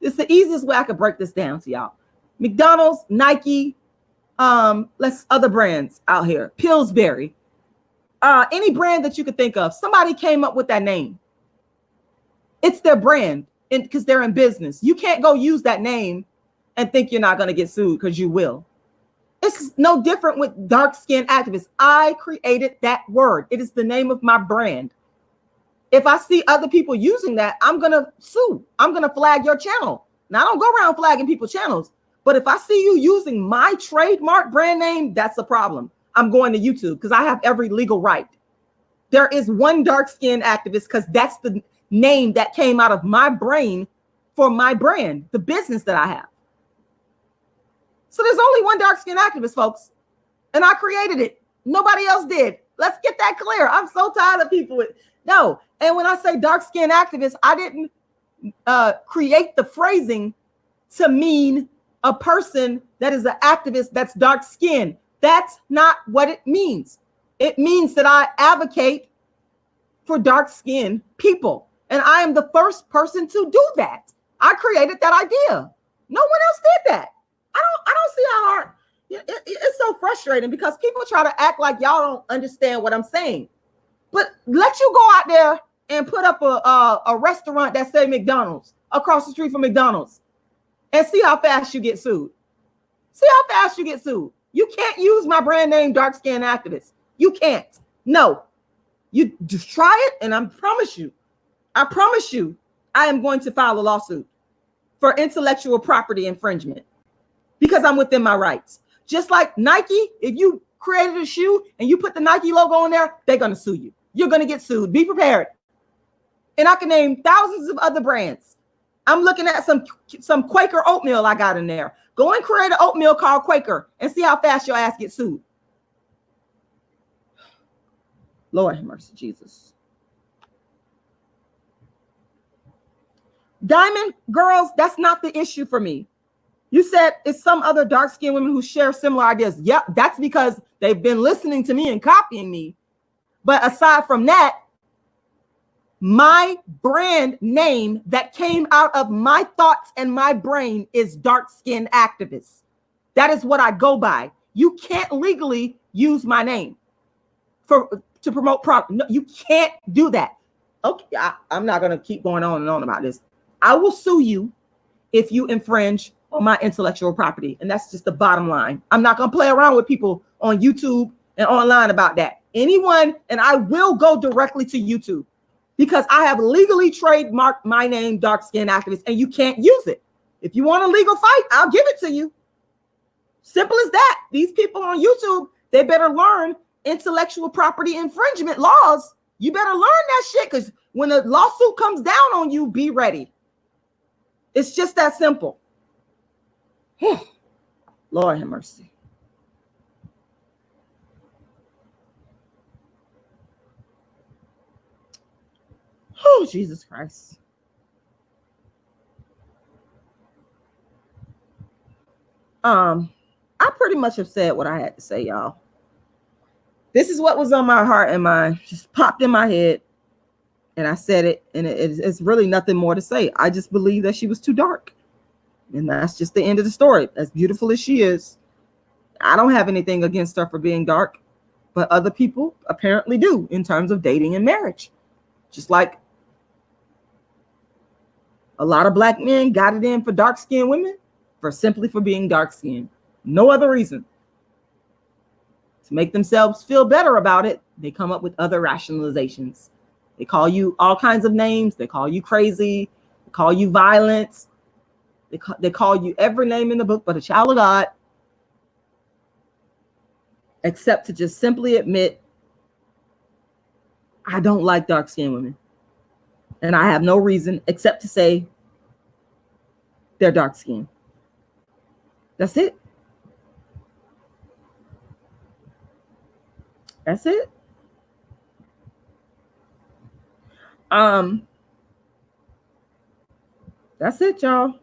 It's the easiest way I could break this down to y'all. McDonald's, Nike, let's other brands out here, Pillsbury, any brand that you could think of, somebody came up with that name. It's their brand because they're in business. You can't go use that name and think you're not going to get sued because you will. It's no different with dark-skinned activists. I created that word. It is the name of my brand. If I see other people using that, I'm going to sue. I'm going to flag your channel. Now, I don't go around flagging people's channels, but if I see you using my trademark brand name, that's a problem. I'm going to YouTube because I have every legal right. There is one dark-skinned activist because that's the name that came out of my brain for my brand, the business that I have. So there's only one dark-skinned activist, folks, and I created it. Nobody else did. Let's get that clear. I'm so tired of people with no. And when I say dark-skinned activist, I didn't create the phrasing to mean a person that is an activist that's dark-skinned. That's not what it means. It means that I advocate for dark-skinned people. And I am the first person to do that. I created that idea. No one else did that. I don't see how hard. It's so frustrating because people try to act like y'all don't understand what I'm saying. But let you go out there and put up a restaurant that say McDonald's across the street from McDonald's and see how fast you get sued. See how fast you get sued. You can't use my brand name, Dark Skin Activist. You can't. No. You just try it, and I promise you, I am going to file a lawsuit for intellectual property infringement because I'm within my rights. Just like Nike, if you created a shoe and you put the Nike logo on there, they're going to sue you. You're going to get sued. Be prepared. And I can name thousands of other brands. I'm looking at some Quaker oatmeal I got in there. Go and create an oatmeal called Quaker and see how fast your ass gets sued. Lord have mercy, Jesus. Diamond girls, that's not the issue for me. You said it's some other dark-skinned women who share similar ideas. Yep, that's because they've been listening to me and copying me. But aside from that, my brand name that came out of my thoughts and my brain is Dark Skin Activist. That is what I go by. You can't legally use my name to promote product. No, you can't do that. Okay, I'm not going to keep going on and on about this. I will sue you if you infringe on my intellectual property. And that's just the bottom line. I'm not going to play around with people on YouTube and online about that. Anyone, and I will go directly to YouTube because I have legally trademarked my name, Dark Skin Activist, and you can't use it. If you want a legal fight, I'll give it to you. Simple as that. These people on YouTube, they better learn intellectual property infringement laws. You better learn that shit because when a lawsuit comes down on you, be ready. It's just that simple. Lord have mercy. Oh, Jesus Christ. I pretty much have said what I had to say, y'all. This is what was on my heart and mind. Just popped in my head. And I said it, and it's really nothing more to say. I just believe that she was too dark. And that's just the end of the story. As beautiful as she is, I don't have anything against her for being dark, but other people apparently do in terms of dating and marriage. Just like a lot of black men got it in for dark-skinned women simply for being dark-skinned. No other reason. To make themselves feel better about it, they come up with other rationalizations. They call you all kinds of names. They call you crazy. They call you violent. They call you every name in the book but a child of God, except to just simply admit, I don't like dark-skinned women. And I have no reason except to say they're dark-skinned. That's it. That's it. That's it, y'all.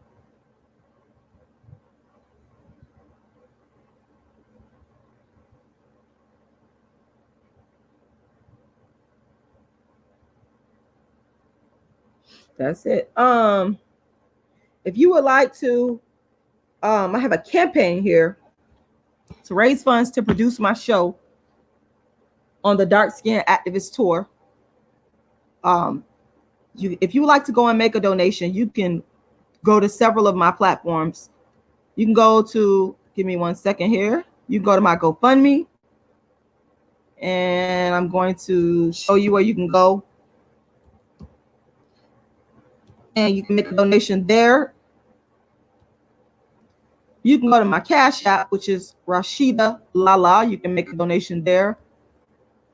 That's it. If you would like to, I have a campaign here to raise funds to produce my show on the Dark Skin Activist Tour. If you would like to go and make a donation, you can go to several of my platforms. You can go to, give me 1 second here. You can go to my GoFundMe, and I'm going to show you where you can go. And you can make a donation there. You can go to my Cash App, which is rashidalala. You can make a donation there.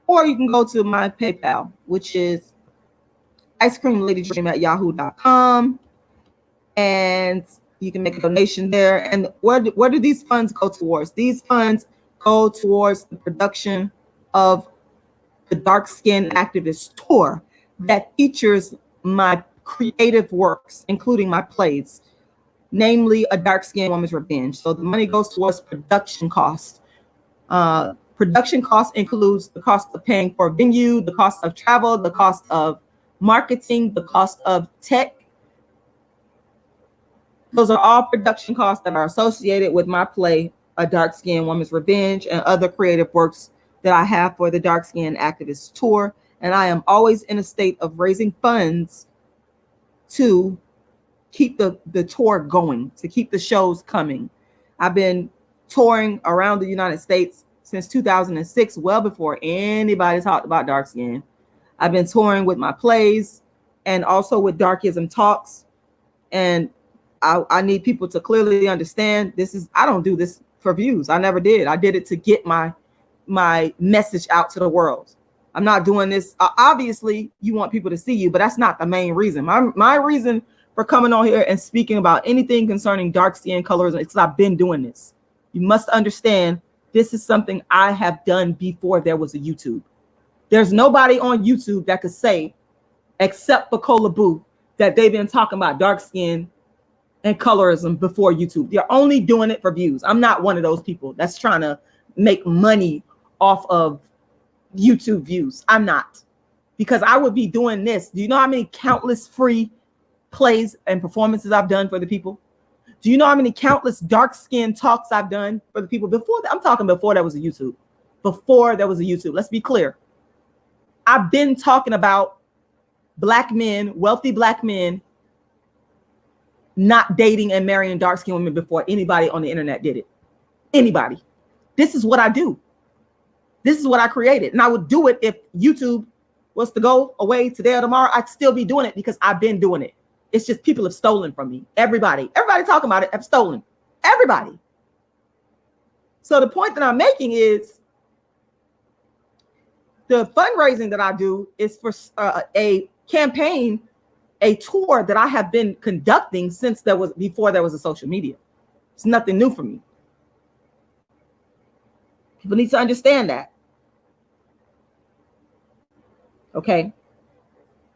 Or you can go to my PayPal, which is icecreamladydream@yahoo.com. And you can make a donation there. And where do these funds go towards? These funds go towards the production of the Dark Skin Activist Tour that features my creative works, including my plays, namely A Dark Skinned Woman's Revenge. So the money goes towards production costs. Production cost includes the cost of paying for venue, the cost of travel, the cost of marketing, the cost of tech. Those are all production costs that are associated with my play, A Dark Skinned Woman's Revenge, and other creative works that I have for the Dark Skinned Activist Tour. And I am always in a state of raising funds to keep the tour going, to keep the shows coming. I've been touring around the United States since 2006, well before anybody talked about dark skin. I've been touring with my plays and also with Darkism Talks. And I need people to clearly understand I don't do this for views. I never did. I did it to get my message out to the world. I'm not doing this. Obviously, you want people to see you, but that's not the main reason. My reason for coming on here and speaking about anything concerning dark skin colorism is because I've been doing this. You must understand, this is something I have done before there was a YouTube. There's nobody on YouTube that could say, except for Cola Boo, that they've been talking about dark skin and colorism before YouTube. They're only doing it for views. I'm not one of those people that's trying to make money off of YouTube views. I'm not, because I would be doing this. Do you know how many countless free plays and performances I've done for the people? Do you know how many countless dark skin talks I've done for the people before I'm talking before there was a YouTube? Before there was a YouTube. Let's be clear. I've been talking about black men, wealthy black men, not dating and marrying dark skinned women before anybody on the internet did it. Anybody. This is what I do. This is what I created. And I would do it if YouTube was to go away today or tomorrow. I'd still be doing it because I've been doing it. It's just people have stolen from me. Everybody talking about it have stolen. Everybody. So the point that I'm making is the fundraising that I do is for a campaign, a tour that I have been conducting since before there was a social media. It's nothing new for me. People need to understand that. Okay.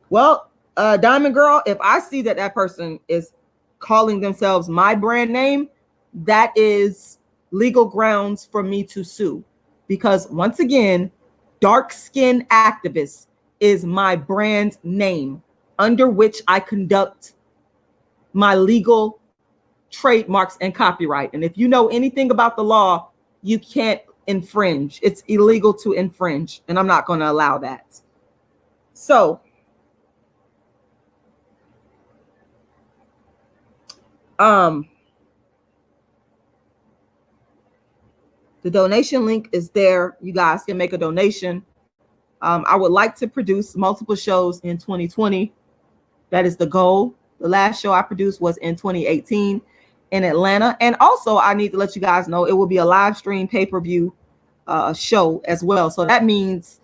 Well, Diamond Girl, if I see that person is calling themselves my brand name, that is legal grounds for me to sue. Because once again, Dark Skin Activist is my brand name under which I conduct my legal trademarks and copyright. And if you know anything about the law, you can't infringe. It's illegal to infringe, and I'm not going to allow that. So the donation link is there. You guys can make a donation. I would like to produce multiple shows in 2020. That is the goal. The last show I produced was in 2018 in Atlanta. And also, I need to let you guys know it will be a live stream pay-per-view show as well. So that means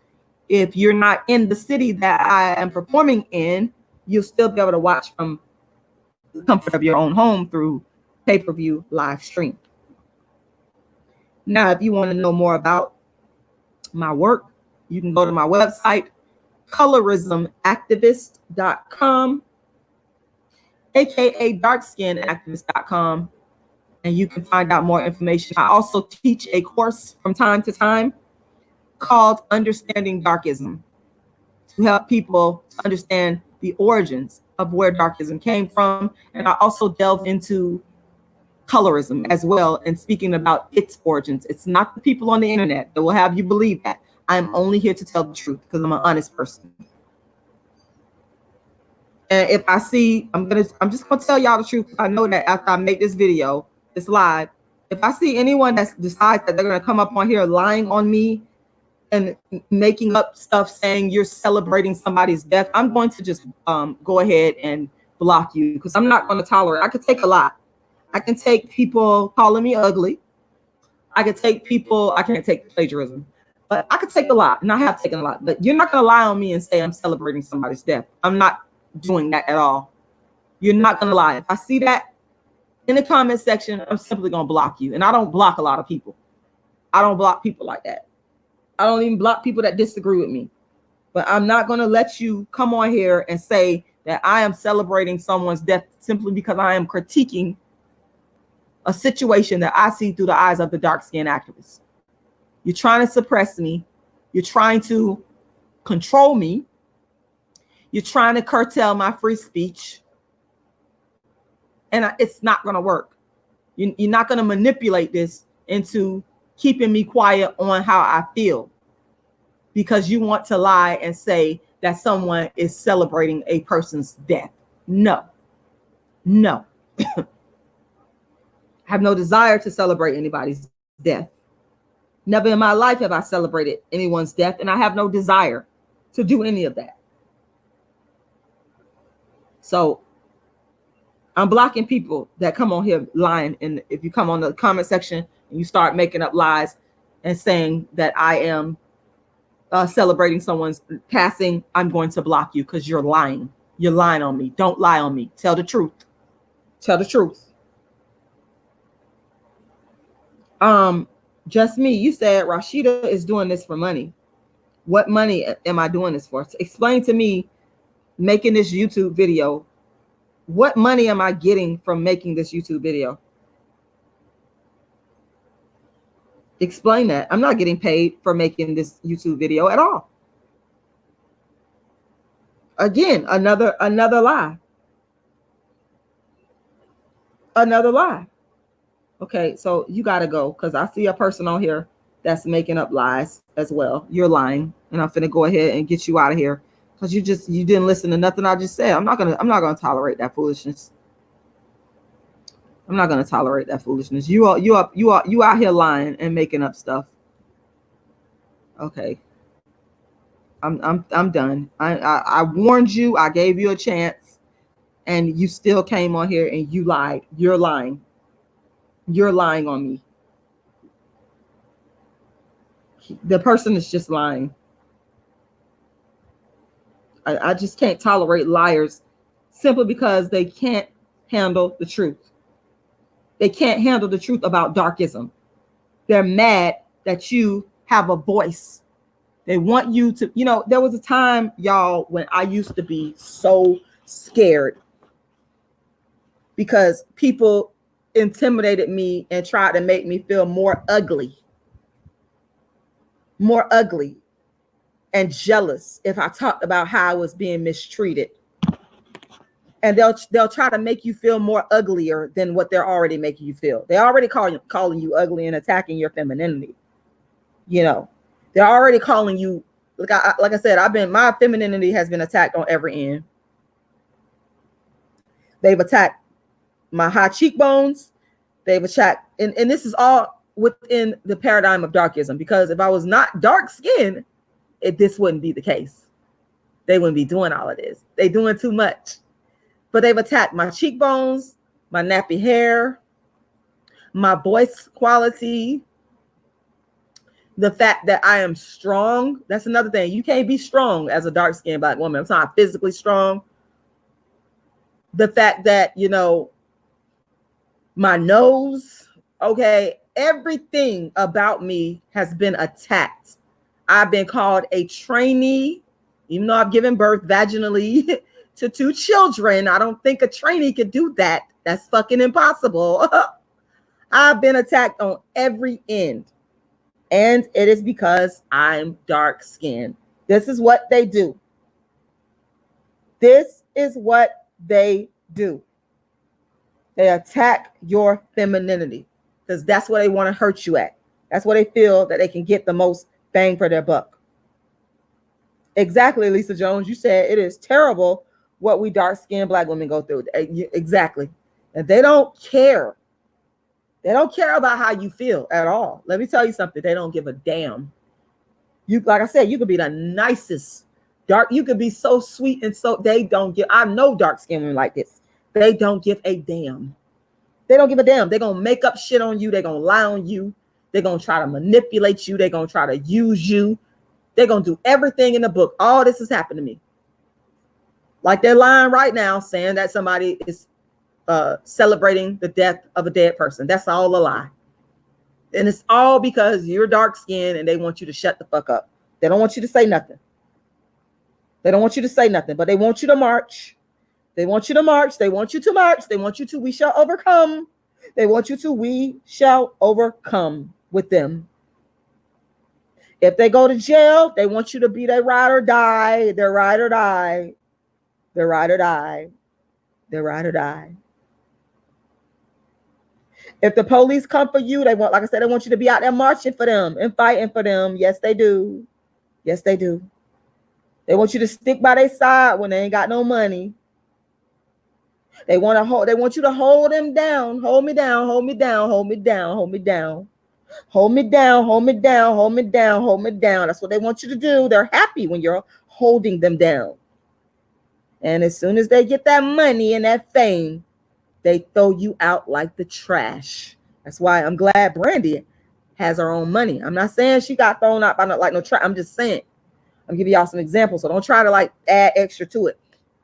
if you're not in the city that I am performing in, you'll still be able to watch from the comfort of your own home through pay-per-view live stream. Now, if you want to know more about my work, you can go to my website, colorismactivist.com, aka darkskinactivist.com, and you can find out more information. I also teach a course from time to time called Understanding Darkism, to help people understand the origins of where darkism came from. And I also delve into colorism as well, and speaking about its origins. It's not the people on the internet that will have you believe that. I'm only here to tell the truth because I'm an honest person. And if I see, I'm just gonna tell y'all the truth. I know that after I make this video, this live, if I see anyone that decides that they're gonna come up on here lying on me and making up stuff saying you're celebrating somebody's death, I'm going to just go ahead and block you, because I'm not going to tolerate. I could take a lot. I can take people calling me ugly. I can take people, I can't take plagiarism, but I could take a lot, and I have taken a lot. But you're not going to lie on me and say I'm celebrating somebody's death. I'm not doing that at all. You're not going to lie. If I see that in the comment section, I'm simply going to block you. And I don't block a lot of people. I don't block people like that. I don't even block people that disagree with me. But I'm not going to let you come on here and say that I am celebrating someone's death simply because I am critiquing a situation that I see through the eyes of the dark-skinned activist. You're trying to suppress me. You're trying to control me. You're trying to curtail my free speech. And it's not going to work. You're not going to manipulate this into keeping me quiet on how I feel, because you want to lie and say that someone is celebrating a person's death. No, no. I have no desire to celebrate anybody's death. Never in my life have I celebrated anyone's death, and I have no desire to do any of that. So I'm blocking people that come on here lying. And if you come on the comment section and you start making up lies and saying that I am celebrating someone's passing, I'm going to block you because you're lying. You're lying on me. Don't lie on me. Tell the truth. Tell the truth. Just me. You said Rashida is doing this for money. What money am I doing this for? Explain to me, making this YouTube video. What money am I getting from making this YouTube video? Explain that. I'm not getting paid for making this YouTube video at all. Again, another lie. Another lie. Okay, so you got to go, because I see a person on here that's making up lies as well. You're lying, and I'm finna go ahead and get you out of here, because you didn't listen to nothing I just said. I'm not gonna tolerate that foolishness. I'm not gonna tolerate that foolishness. You out here lying and making up stuff. Okay, I'm done. I warned you. I gave you a chance, and you still came on here and you lied. You're lying. You're lying on me. The person is just lying. I just can't tolerate liars simply because they can't handle the truth. They can't handle the truth about darkism. They're mad that you have a voice. They want you to, there was a time, y'all, when I used to be so scared because people intimidated me and tried to make me feel more ugly and jealous if I talked about how I was being mistreated. And they'll try to make you feel more uglier than what they're already making you feel. They're already calling you ugly and attacking your femininity. They're already calling you, like I said, my femininity has been attacked on every end. They've attacked my high cheekbones. They've attacked, and this is all within the paradigm of darkism, because if I was not dark skinned, this wouldn't be the case. They wouldn't be doing all of this. They're doing too much. But they've attacked my cheekbones, my nappy hair, my voice quality, the fact that I am strong. That's another thing. You can't be strong as a dark-skinned Black woman. I'm talking physically strong. The fact that, my nose, okay, everything about me has been attacked. I've been called a trainee, even though I've given birth vaginally to 2 children. I don't think a trainee could do that. That's fucking impossible. I've been attacked on every end. And it is because I'm dark skinned. This is what they do. This is what they do. They attack your femininity because that's what they want to hurt you at. That's where they feel that they can get the most bang for their buck. Exactly, Lisa Jones. You said it is terrible what we dark-skinned Black women go through. Exactly. And they don't care. They don't care about how you feel at all. Let me tell you something. They don't give a damn. Like I said, you could be the nicest dark. You could be so sweet and so they don't give. I know dark-skinned women like this. They don't give a damn. They don't give a damn. They're going to make up shit on you. They're going to lie on you. They're going to try to manipulate you. They're going to try to use you. They're going to do everything in the book. All this has happened to me. Like they're lying right now saying that somebody is celebrating the death of a dead person. That's all a lie. And it's all because you're dark skinned and they want you to shut the fuck up. They don't want you to say nothing. They don't want you to say nothing, but they want you to march. They want you to march. They want you to march. They want you to, we shall overcome. They want you to, we shall overcome with them. If they go to jail, they want you to be their ride or die. Their ride or die. Their ride or die. Their ride or die. If the police come for you, they want, like I said, they want you to be out there marching for them and fighting for them. Yes, they do. Yes, they do. They want you to stick by their side when they ain't got no money. They want you to hold them down. Hold me down, hold me down, hold me down, hold me down. Hold me down, hold me down, hold me down, hold me down. That's what they want you to do. They're happy when you're holding them down. And as soon as they get that money and that fame, they throw you out like the trash. That's why I'm glad Brandy has her own money. I'm not saying she got thrown out by no trash. I'm just saying, I'm giving y'all some examples. So don't try to like add extra to it.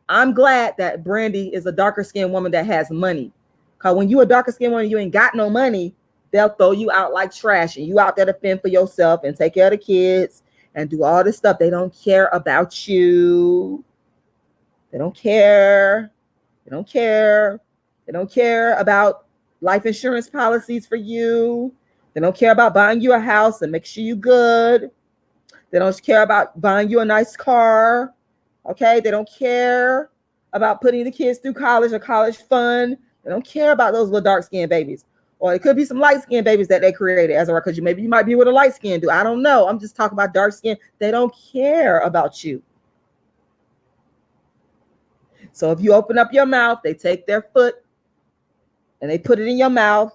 I'm glad that Brandy is a darker skinned woman that has money. Because when you a darker skinned woman, you ain't got no money, they'll throw you out like trash. And you out there to fend for yourself and take care of the kids and do all this stuff. They don't care about you. They don't care. They don't care. They don't care about life insurance policies for you. They don't care about buying you a house and make sure you good. They don't care about buying you a nice car. Okay, they don't care about putting the kids through college or college fund. They don't care about those little dark-skinned babies. Or it could be some light-skinned babies that they created as a because maybe you might be with a light skin dude. I don't know. I'm just talking about dark skin. They don't care about you. So if you open up your mouth, they take their foot and they put it in your mouth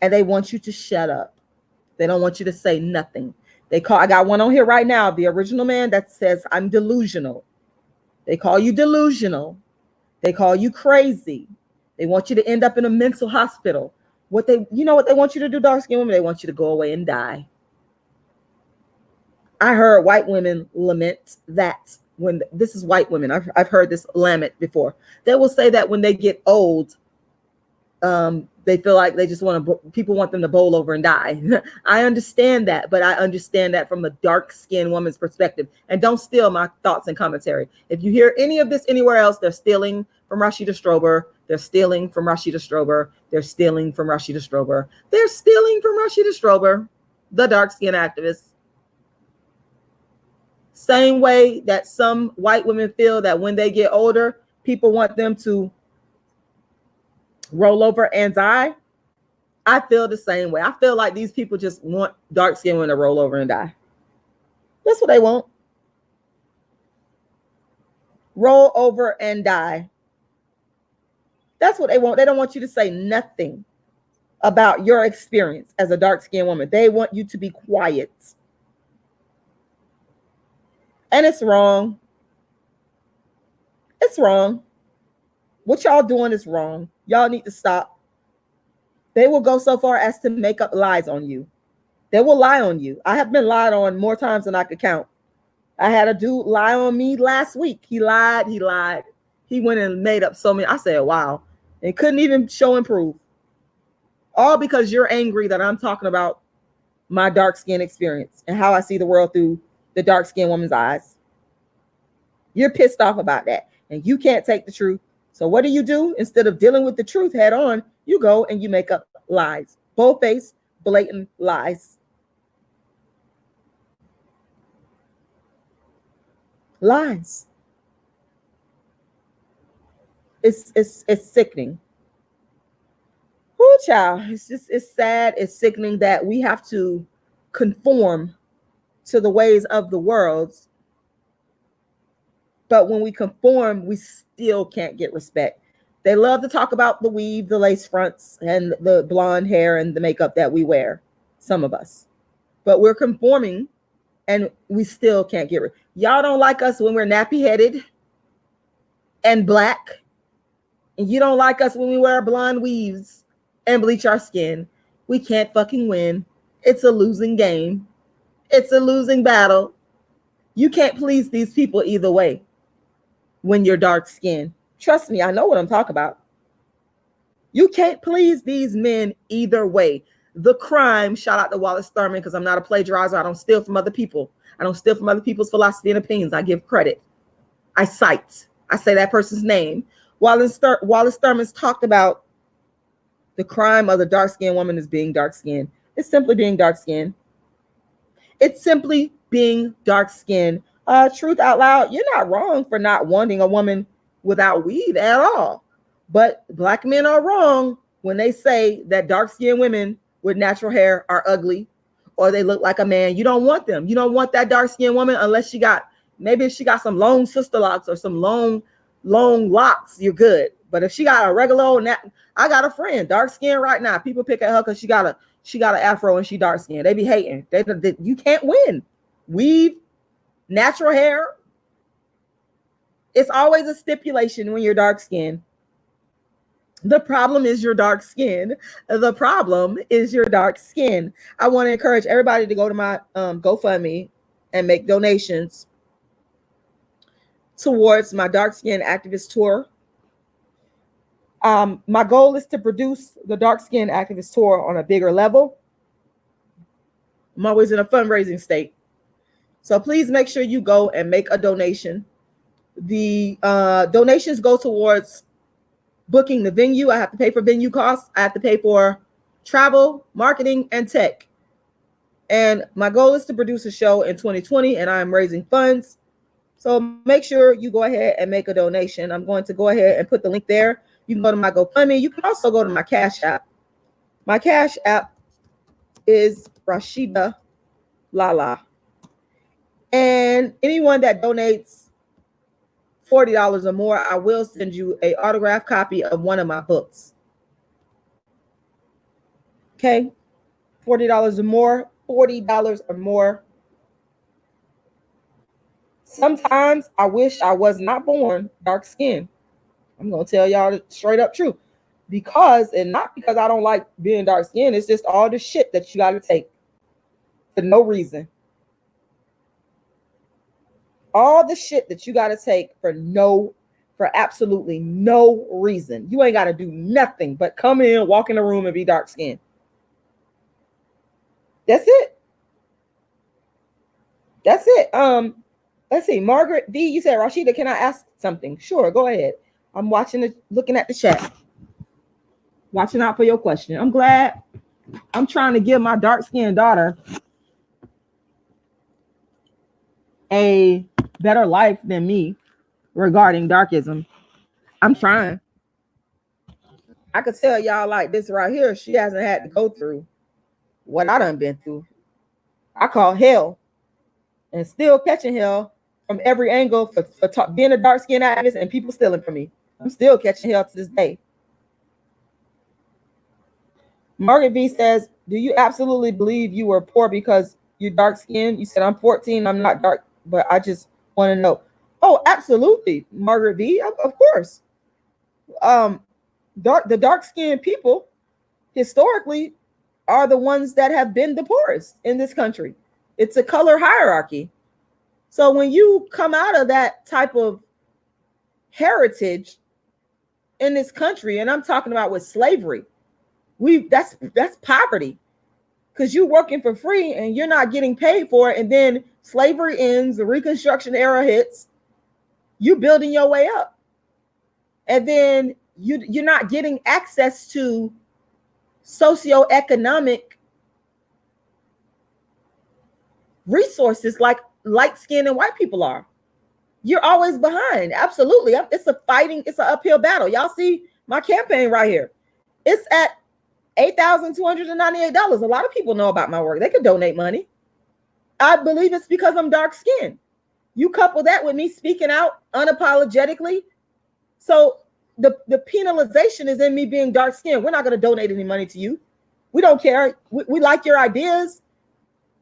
and they want you to shut up. They don't want you to say nothing. I got one on here right now, the original man that says, I'm delusional. They call you delusional. They call you crazy. They want you to end up in a mental hospital. You know what they want you to do, dark skinned women? They want you to go away and die. I heard white women lament that when this is white women. I've heard this lament before. They will say that when they get old, they feel like they just people want them to bowl over and die. I understand that, but I understand that from a dark-skinned woman's perspective. And don't steal my thoughts and commentary. If you hear any of this anywhere else, they're stealing from Rashida Strober. They're stealing from Rashida Strober. They're stealing from Rashida Strober. They're stealing from Rashida Strober, the dark-skinned activist. Same way that some white women feel that when they get older, people want them to roll over and die. I feel the same way. I feel like these people just want dark skinned women to roll over and die. That's what they want. Roll over and die. That's what they want. They don't want you to say nothing about your experience as a dark skinned woman. They want you to be quiet. And it's wrong. It's wrong. What y'all doing is wrong. Y'all need to stop. They will go so far as to make up lies on you. They will lie on you. I have been lied on more times than I could count. I had a dude lie on me last week. He lied. He went and made up so many. I said, wow. And couldn't even show and prove. All because you're angry that I'm talking about my dark skin experience and how I see the world through the dark skinned woman's eyes. You're pissed off about that. And you can't take the truth. So what do? Instead of dealing with the truth head on, you go and you make up lies. Bold-faced, blatant lies. Lies. It's sickening. Oh, child. It's sad. It's sickening that we have to conform to the ways of the world. But when we conform, we still can't get respect. They love to talk about the weave, the lace fronts, and the blonde hair and the makeup that we wear, some of us. But we're conforming, and we still can't get respect. Y'all don't like us when we're nappy-headed and black. And you don't like us when we wear blonde weaves and bleach our skin. We can't fucking win. It's a losing game. It's a losing battle. You can't please these people either way. When you're dark skinned, trust me, I know what I'm talking about. You can't please these men either way. The crime, shout out to Wallace Thurman, because I'm not a plagiarizer. I don't steal from other people. I don't steal from other people's philosophy and opinions. I give credit. I cite. I say that person's name. Wallace Thurman's talked about the crime of the dark skinned woman is being dark skinned. It's simply being dark skinned. It's simply being dark skinned. Truth out loud, you're not wrong for not wanting a woman without weave at all. But black men are wrong when they say that dark-skinned women with natural hair are ugly or they look like a man. You don't want them. You don't want that dark-skinned woman unless she got, maybe if she got some long sister locks or some long locks, you're good. But if she got a regular old, I got a friend, dark skin right now. People pick at her because she got an afro and she dark skin. They be hating. You can't win. Weave, natural hair. It's always a stipulation when you're dark skin. The problem is your dark skin. The problem is your dark skin. I want to encourage everybody to go to my GoFundMe and make donations towards my dark skin activist tour. My goal is to produce the dark skin activist tour on a bigger level. I'm always in a fundraising state. So please make sure you go and make a donation. The donations go towards booking the venue. I have to pay for venue costs. I have to pay for travel, marketing, and tech. And my goal is to produce a show in 2020, and I'm raising funds. So make sure you go ahead and make a donation. I'm going to go ahead and put the link there. You can go to my GoFundMe. You can also go to my Cash App. My Cash App is Rashida Lala. And anyone that donates $40 or more, I will send you an autographed copy of one of my books. Okay? $40 or more, $40 or more. Sometimes I wish I was not born dark skinned. I'm going to tell y'all the straight up truth. And not because I don't like being dark skinned, it's just all the shit that you got to take for no reason. All the shit that you got to take for absolutely no reason. You ain't got to do nothing but come in, walk in the room, and be dark skinned. That's it. That's it. Let's see. Margaret D, you said, Rashida, can I ask something? Sure, go ahead. I'm looking at the chat. Watching out for your question. I'm glad. I'm trying to give my dark-skinned daughter a better life than me regarding darkism. I'm trying. I could tell y'all like this right here. She hasn't had to go through what I done been through. I call hell and still catching hell from every angle for being a dark-skinned activist and people stealing from me. I'm still catching hell to this day. Margaret V says, do you absolutely believe you were poor because you're dark-skinned? You said, I'm 14, I'm not dark, but I just want to know. Oh, absolutely, Margaret V, of course. The dark-skinned people historically are the ones that have been the poorest in this country. It's a color hierarchy. So when you come out of that type of heritage in this country, and I'm talking about with slavery, that's poverty, because you're working for free and you're not getting paid for it. And then slavery ends, the Reconstruction era hits, you building your way up, and then you're not getting access to socioeconomic resources like light skin and white people are. You're always behind. Absolutely. It's an uphill battle. Y'all see my campaign right here. It's at $8,298. A lot of people know about my work. They could donate money. I believe it's because I'm dark skinned. You couple that with me speaking out unapologetically. So the penalization is in me being dark skinned. We're not going to donate any money to you. We don't care. We like your ideas.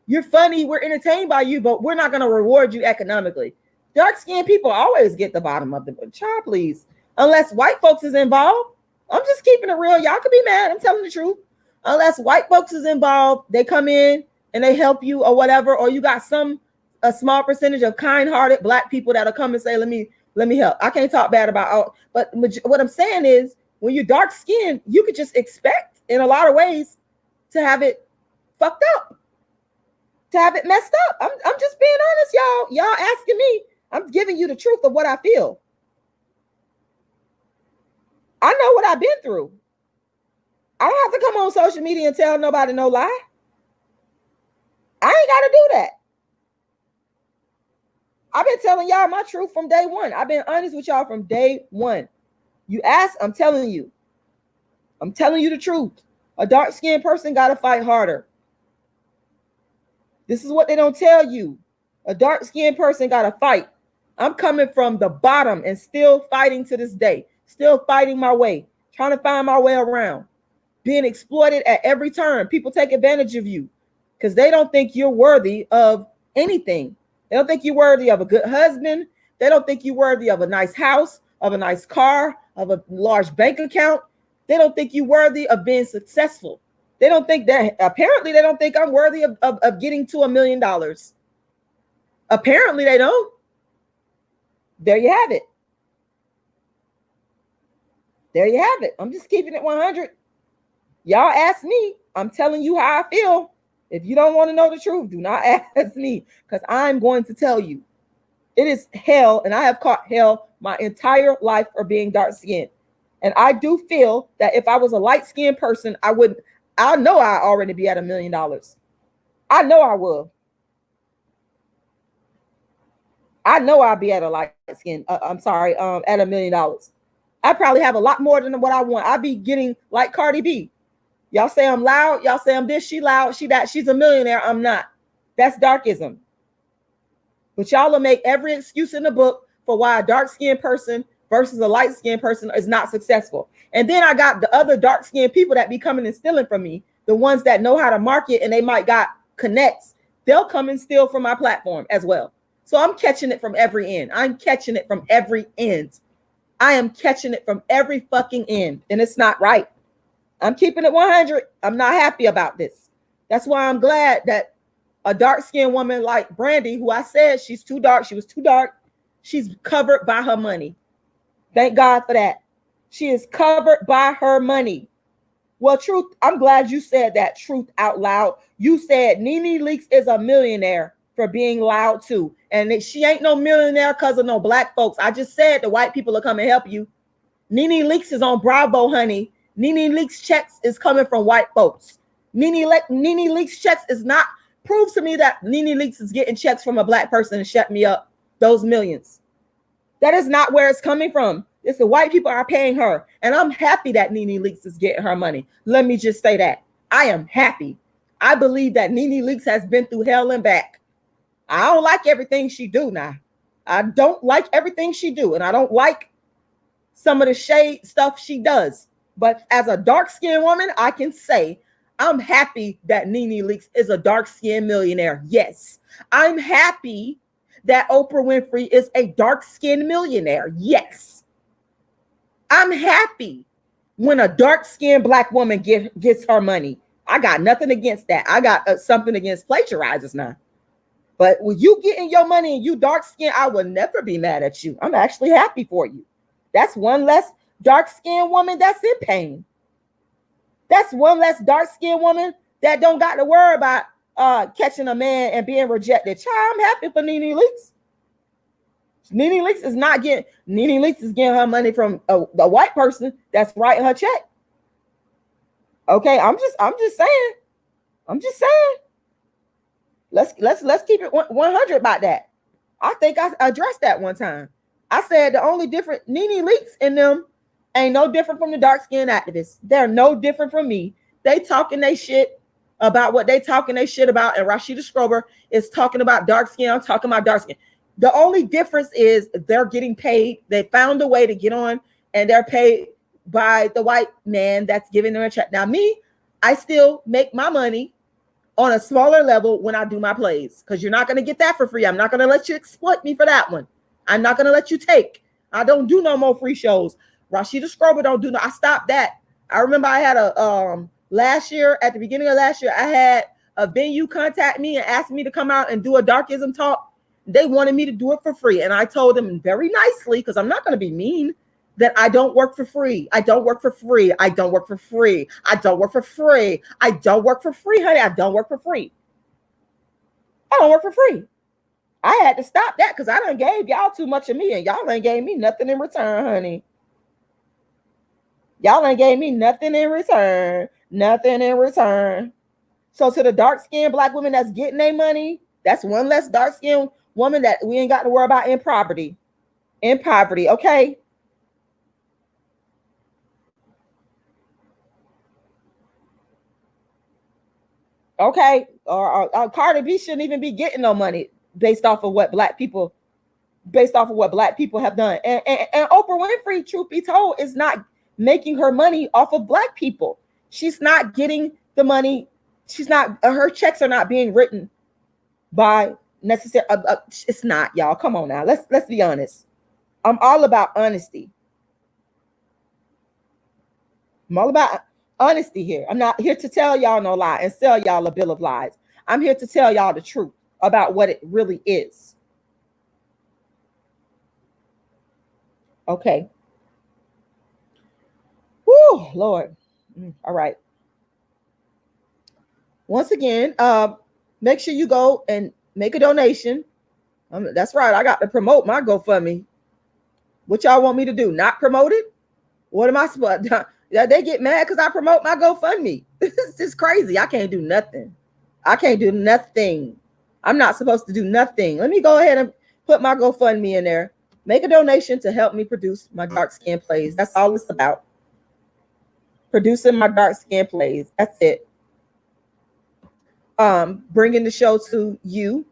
You're funny. We're entertained by you, but we're not going to reward you economically. Dark skinned people always get the bottom of the child, please. Unless white folks is involved. I'm just keeping it real. Y'all could be mad. I'm telling the truth. Unless white folks is involved, they come in and they help you or whatever, or you got a small percentage of kind-hearted black people that'll come and say, let me help. I can't talk bad about all, but what I'm saying is when you're dark skinned, you could just expect in a lot of ways to have it fucked up, to have it messed up. I'm just being honest, y'all. Y'all asking me. I'm giving you the truth of what I feel. I know what I've been through. I don't have to come on social media and tell nobody no lie. I ain't got to do that. I've been telling y'all my truth from day one. I've been honest with y'all from day one. You ask, I'm telling you. I'm telling you the truth. A dark-skinned person got to fight harder. This is what they don't tell you. A dark-skinned person got to fight. I'm coming from the bottom and still fighting to this day. Still fighting my way. Trying to find my way around. Being exploited at every turn. People take advantage of you because they don't think you're worthy of anything. They don't think you're worthy of a good husband. They don't think you're worthy of a nice house, of a nice car, of a large bank account. They don't think you're worthy of being successful. They don't think that, apparently they don't think I'm worthy of getting to $1 million. Apparently they don't. There you have it. There you have it. I'm just keeping it 100. Y'all ask me. I'm telling you how I feel. If you don't want to know the truth, do not ask me, because I'm going to tell you. It is hell, and I have caught hell my entire life for being dark-skinned. And I do feel that if I was a light-skinned person, I know I'd already be at $1 million. I know I will. I know I'll be at a light skin. At $1 million. I probably have a lot more than what I want. I'll be getting like Cardi B. Y'all say I'm loud. Y'all say I'm this. She loud. She that. She's a millionaire. I'm not. That's darkism. But y'all will make every excuse in the book for why a dark-skinned person versus a light-skinned person is not successful. And then I got the other dark-skinned people that be coming and stealing from me. The ones that know how to market and they might got connects. They'll come and steal from my platform as well. So I'm catching it from every end. I'm catching it from every end. I am catching it from every fucking end. And it's not right. I'm keeping it 100. I'm not happy about this. That's why I'm glad that a dark-skinned woman like Brandy, who I said she's too dark, she was too dark, she's covered by her money. Thank God for that. She is covered by her money. Well, truth, I'm glad you said that truth out loud. You said Nene Leakes is a millionaire for being loud too. And she ain't no millionaire because of no black folks. I just said the white people are coming to help you. Nene Leakes is on Bravo, honey. Nene Leakes checks is coming from white folks. Nene Leakes checks is not, proves to me that Nene Leakes is getting checks from a black person and shut me up those millions. That is not where it's coming from. It's the white people are paying her. And I'm happy that Nene Leakes is getting her money. Let me just say that. I am happy. I believe that Nene Leakes has been through hell and back. I don't like everything she do now. I don't like everything she do. And I don't like some of the shade stuff she does. But as a dark-skinned woman, I can say I'm happy that Nene Leakes is a dark-skinned millionaire. Yes. I'm happy that Oprah Winfrey is a dark-skinned millionaire. Yes. I'm happy when a dark-skinned black woman gets her money. I got nothing against that. I got something against plagiarizers now. But when you getting your money and you dark-skinned, I will never be mad at you. I'm actually happy for you. That's one less dark-skinned woman that's in pain. That's one less dark-skinned woman that don't got to worry about catching a man and being rejected. Child, I'm happy for Nene Leakes. Nene Leakes is getting her money from the white person that's writing her check. Okay, I'm just saying. Let's keep it 100 about that. I think I addressed that one time. I said the only different, Nene Leakes and them ain't no different from the dark-skinned activists. They're no different from me. They talking they shit about what they talking they shit about, and Rashida Strober is talking about dark skin. I'm talking about dark skin. The only difference is they're getting paid. They found a way to get on, and they're paid by the white man that's giving them a check. Now me, I still make my money on a smaller level when I do my plays, because you're not going to get that for free. I'm not going to let you exploit me for that one. I'm not going to let you take. I don't do no more free shows. Rashida Strober don't do no. I stopped that. I remember I had a last year, at the beginning of last year, I had a venue contact me and asked me to come out and do a darkism talk. They wanted me to do it for free, and I told them very nicely, because I'm not going to be mean, that I don't work for free. I don't work for free. I don't work for free. I don't work for free. I don't work for free, honey. I don't work for free. I don't work for free. I had to stop that because I done gave y'all too much of me, and y'all ain't gave me nothing in return, honey. Y'all ain't gave me nothing in return. Nothing in return. So to the dark-skinned black women that's getting their money, that's one less dark-skinned woman that we ain't got to worry about in poverty. In poverty, okay? Okay, or Cardi B shouldn't even be getting no money based off of what black people have done. And Oprah Winfrey, truth be told, is not making her money off of black people. She's not getting the money. She's not, her checks are not being written by necessary. It's not, y'all. Come on now. Let's be honest. I'm all about honesty. I'm all about honesty here. I'm not here to tell y'all no lie and sell y'all a bill of lies. I'm here to tell y'all the truth about what it really is. Okay. Woo, Lord. All right. Once again, make sure you go and make a donation. That's right. I got to promote my GoFundMe. What y'all want me to do? Not promote it? What am I supposed to? They get mad because I promote my GoFundMe. It's just crazy. I can't do nothing. I can't do nothing. I'm not supposed to do nothing. Let me go ahead and put my GoFundMe in there. Make a donation to help me produce my dark skin plays. That's all it's about. Producing my dark skin plays. That's it. Bringing the show to you.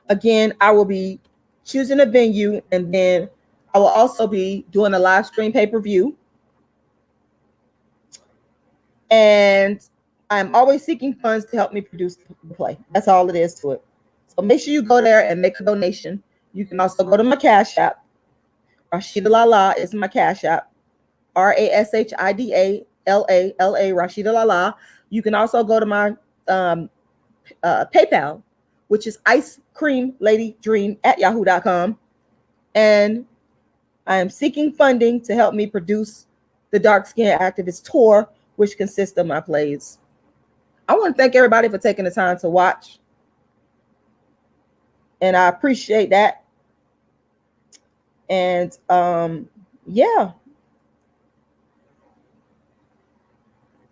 Again, I will be choosing a venue, and then I will also be doing a live stream pay-per-view. And I'm always seeking funds to help me produce the play. That's all it is to it. So make sure you go there and make a donation. You can also go to my Cash App. Rashidalala is my Cash App. RASHIDALALA, Rashidalala. You can also go to my PayPal, which is icecreamladydream@yahoo.com. And I am seeking funding to help me produce the Dark Skin Activist Tour, which consists of my plays. I want to thank everybody for taking the time to watch. And I appreciate that. And yeah.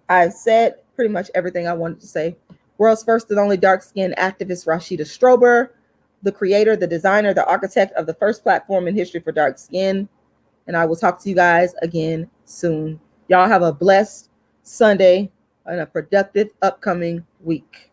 I've said pretty much everything I wanted to say. World's first and only dark-skinned activist, Rashida Strober, the creator, the designer, the architect of the first platform in history for dark skin. And I will talk to you guys again soon. Y'all have a blessed Sunday and a productive upcoming week.